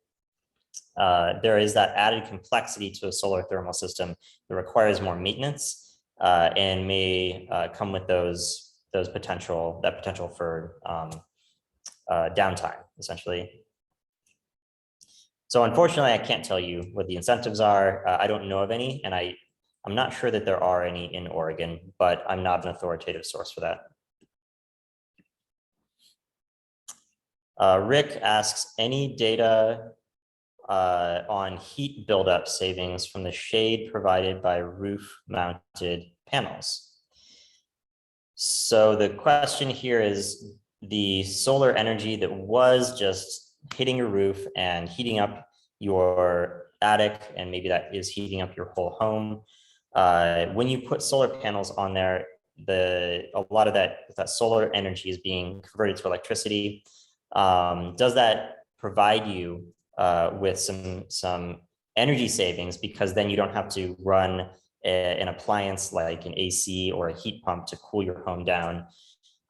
there is that added complexity to a solar thermal system that requires more maintenance and may come with that potential for downtime, essentially. So unfortunately, I can't tell you what the incentives are. I don't know of any, and I'm not sure that there are any in Oregon, but I'm not an authoritative source for that. Rick asks, any data on heat buildup savings from the shade provided by roof-mounted panels? So the question here is, the solar energy that was just hitting your roof and heating up your attic, and maybe that is heating up your whole home. When you put solar panels on there, a lot of that solar energy is being converted to electricity. Does that provide you with some energy savings, because then you don't have to run an appliance like an AC or a heat pump to cool your home down,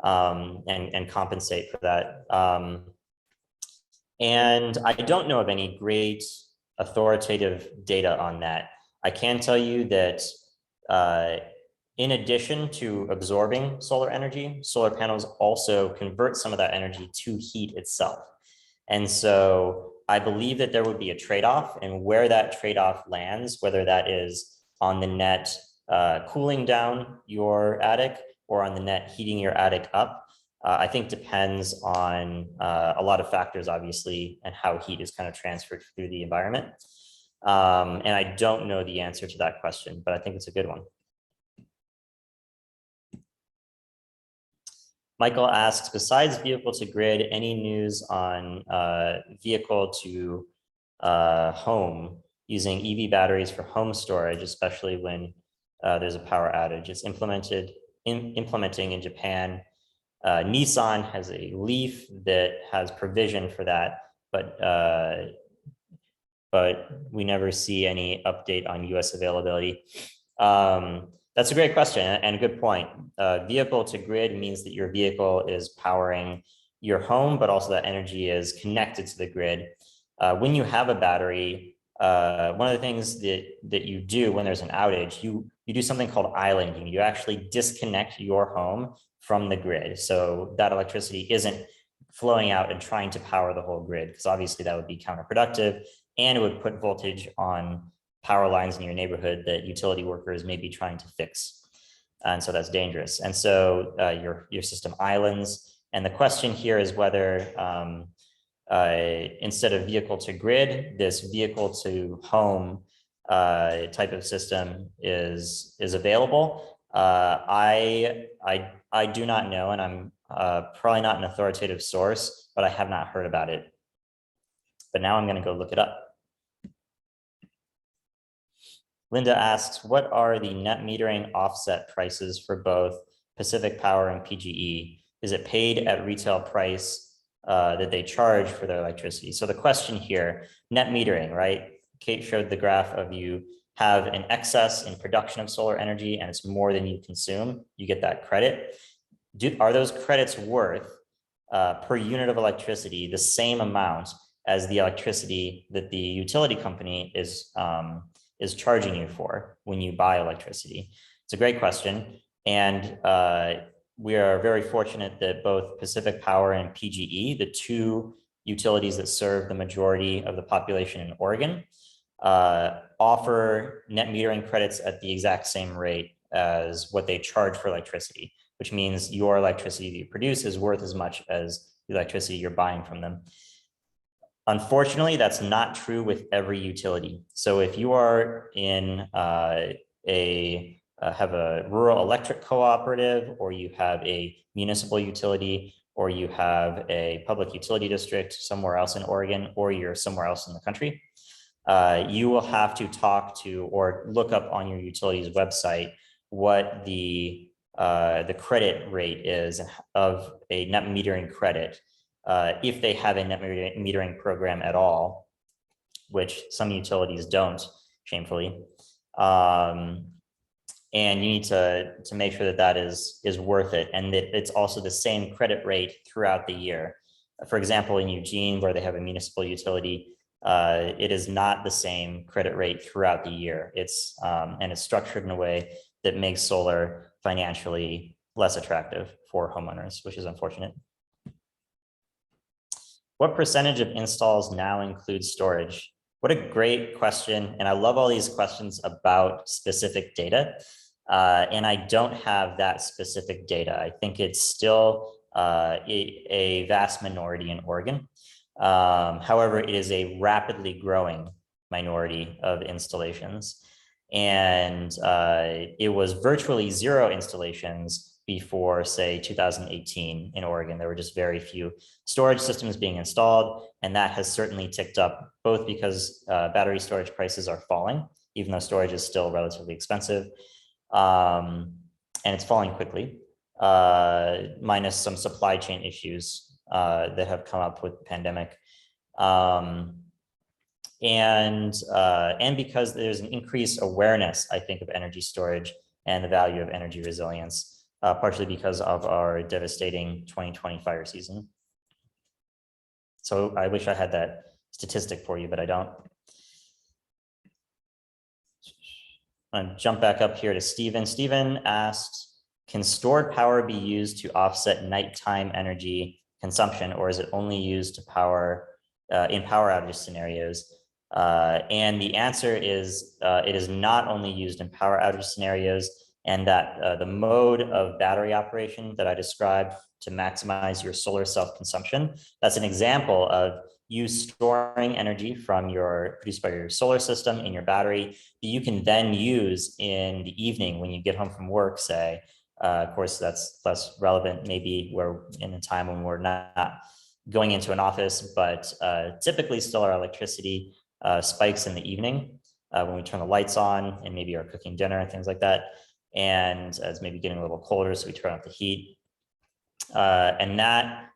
and compensate for that? And I don't know of any great authoritative data on that. I can tell you that in addition to absorbing solar energy, solar panels also convert some of that energy to heat itself. And so I believe that there would be a trade-off, and where that trade-off lands, whether that is on the net cooling down your attic or on the net heating your attic up, I think depends on a lot of factors, obviously, and how heat is kind of transferred through the environment. And I don't know the answer to that question, but I think it's a good one. Michael asks, besides vehicle to grid, any news on vehicle to home using EV batteries for home storage, especially when there's a power outage? It's implementing in Japan. Nissan has a Leaf that has provision for that, but we never see any update on US availability. That's a great question and a good point. Vehicle to grid means that your vehicle is powering your home, but also that energy is connected to the grid. When you have a battery, one of the things that you do when there's an outage, you do something called islanding. You actually disconnect your home from the grid. So that electricity isn't flowing out and trying to power the whole grid, because obviously that would be counterproductive and it would put voltage on power lines in your neighborhood that utility workers may be trying to fix. And so that's dangerous. And so your system islands. And the question here is whether instead of vehicle to grid, this vehicle to home type of system is available. I do not know, and I'm probably not an authoritative source, but I have not heard about it. But now I'm going to go look it up. Linda asks, what are the net metering offset prices for both Pacific Power and PGE? Is it paid at retail price that they charge for their electricity? So the question here, net metering, right? Kate showed the graph of you have an excess in production of solar energy and it's more than you consume, you get that credit. Are those credits worth per unit of electricity the same amount as the electricity that the utility company is charging you for when you buy electricity? It's a great question. And we are very fortunate that both Pacific Power and PGE, the two utilities that serve the majority of the population in Oregon, offer net metering credits at the exact same rate as what they charge for electricity, which means your electricity that you produce is worth as much as the electricity you're buying from them. Unfortunately, that's not true with every utility. So if you are in have a rural electric cooperative, or you have a municipal utility, or you have a public utility district somewhere else in Oregon, or you're somewhere else in the country, you will have to talk to or look up on your utility's website what the credit rate is of a net metering credit. If they have a net metering program at all, which some utilities don't, shamefully. And you need to make sure that that is worth it, and that it's also the same credit rate throughout the year. For example, in Eugene, where they have a municipal utility, it is not the same credit rate throughout the year. It's and it's structured in a way that makes solar financially less attractive for homeowners, which is unfortunate. What percentage of installs now include storage? What a great question. And I love all these questions about specific data. And I don't have that specific data. I think it's still a vast minority in Oregon. However, it is a rapidly growing minority of installations. And it was virtually zero installations before, say, 2018 in Oregon. There were just very few storage systems being installed, and that has certainly ticked up, both because battery storage prices are falling, even though storage is still relatively expensive, and it's falling quickly, minus some supply chain issues that have come up with the pandemic. And because there's an increased awareness, I think, of energy storage and the value of energy resilience, partially because of our devastating 2020 fire season. So I wish I had that statistic for you, but I don't. I'm gonna jump back up here to Stephen. Stephen asked, can stored power be used to offset nighttime energy consumption, or is it only used to power in power outage scenarios? And the answer is it is not only used in power outage scenarios, and that the mode of battery operation that I described to maximize your solar self-consumption, that's an example of you storing energy from produced by your solar system in your battery that you can then use in the evening when you get home from work, say. Of course, that's less relevant maybe we're in a time when we're not going into an office, but typically still our electricity spikes in the evening when we turn the lights on and maybe are cooking dinner and things like that. And it's maybe getting a little colder, so we turn off the heat. And that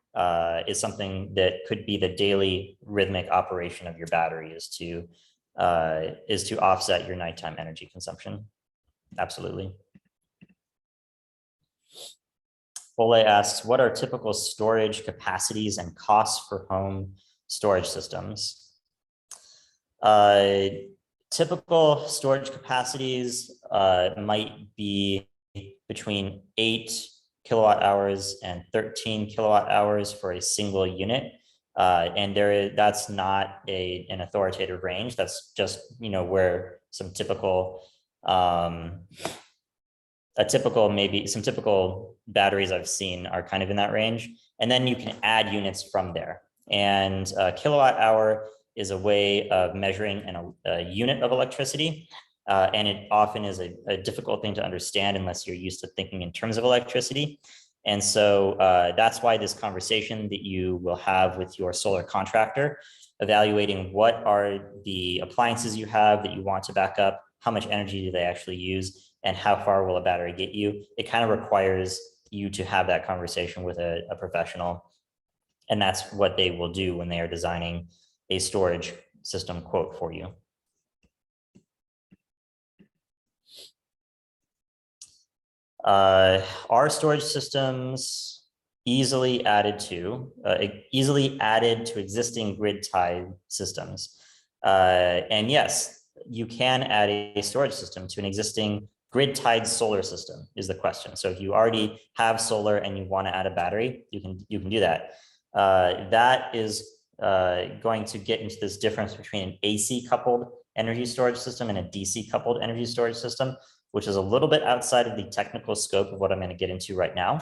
is something that could be the daily rhythmic operation of your battery, is to offset your nighttime energy consumption. Absolutely. Ole asks, what are typical storage capacities and costs for home storage systems? Typical storage capacities might be between 8 kilowatt hours and 13 kilowatt hours for a single unit. And that's not an authoritative range. That's just, where some typical, some typical batteries I've seen are kind of in that range. And then you can add units from there. And kilowatt hour is a way of measuring a unit of electricity. And it often is a difficult thing to understand unless you're used to thinking in terms of electricity. And so that's why this conversation that you will have with your solar contractor, evaluating what are the appliances you have that you want to back up, how much energy do they actually use, and how far will a battery get you? It kind of requires you to have that conversation with a professional. And that's what they will do when they are designing a storage system quote for you. Are storage systems easily added to existing grid-tied systems? And yes, you can add a storage system to an existing grid-tied solar system is the question. So if you already have solar and you want to add a battery, you can do that. That is going to get into this difference between an AC coupled energy storage system and a DC coupled energy storage system, which is a little bit outside of the technical scope of what I'm going to get into right now.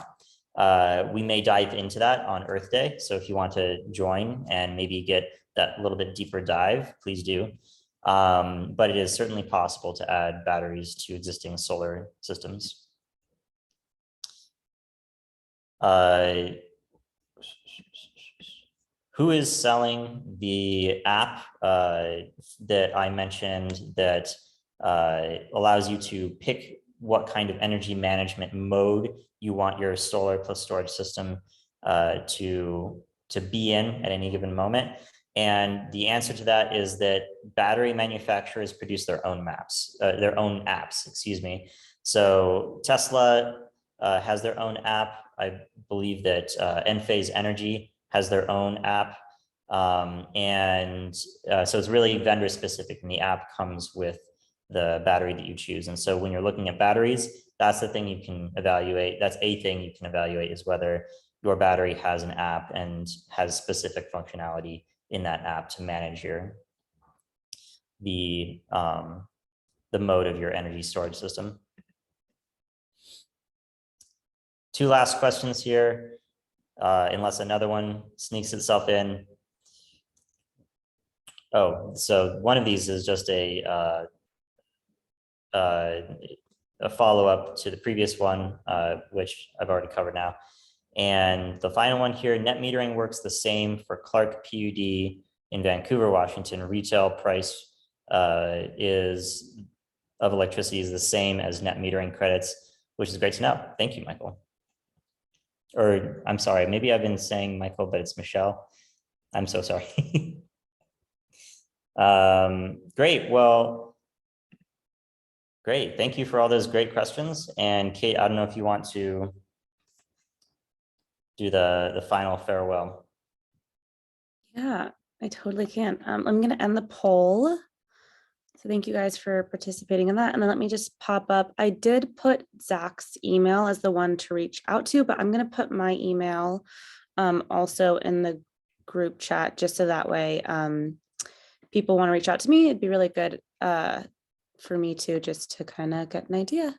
We may dive into that on Earth Day. So if you want to join and maybe get that little bit deeper dive, please do. But it is certainly possible to add batteries to existing solar systems. Who is selling the app that I mentioned that allows you to pick what kind of energy management mode you want your solar plus storage system to be in at any given moment? And the answer to that is that battery manufacturers produce their own apps, excuse me. So Tesla has their own app. I believe that Enphase Energy has their own app. So it's really vendor specific, and the app comes with the battery that you choose. And so when you're looking at batteries, that's the thing you can evaluate. That's a thing you can evaluate, is whether your battery has an app and has specific functionality in that app to manage the mode of your energy storage system. Two last questions here, unless another one sneaks itself in. Oh, so one of these is just a follow-up to the previous one, which I've already covered now. And the final one here, net metering works the same for Clark PUD in Vancouver, Washington. Retail price of electricity is the same as net metering credits, which is great to know. Thank you, Michael. Or I'm sorry, maybe I've been saying Michael, but it's Michelle. I'm so sorry. Great, well, great. Thank you for all those great questions. And Kate, I don't know if you want to do the final farewell. Yeah, I totally can. I'm going to end the poll. So thank you guys for participating in that. And then let me just pop up. I did put Zach's email as the one to reach out to, but I'm going to put my email also in the group chat, just so that way people want to reach out to me, it'd be really good for me to just to kind of get an idea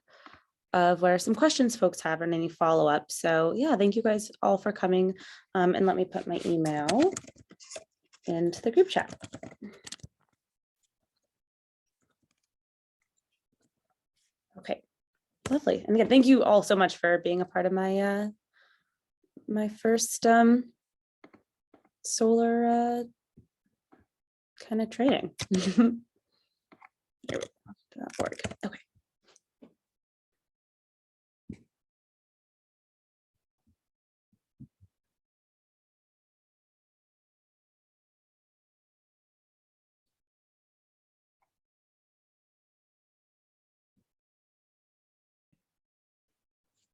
of what are some questions folks have and any follow-up. So yeah, thank you guys all for coming. And let me put my email into the group chat. Okay, lovely. And again, thank you all so much for being a part of my my first solar kind of training. .org. Okay.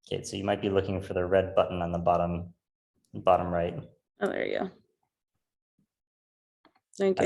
Okay, so you might be looking for the red button on the bottom right. Oh, there you go. Thank you.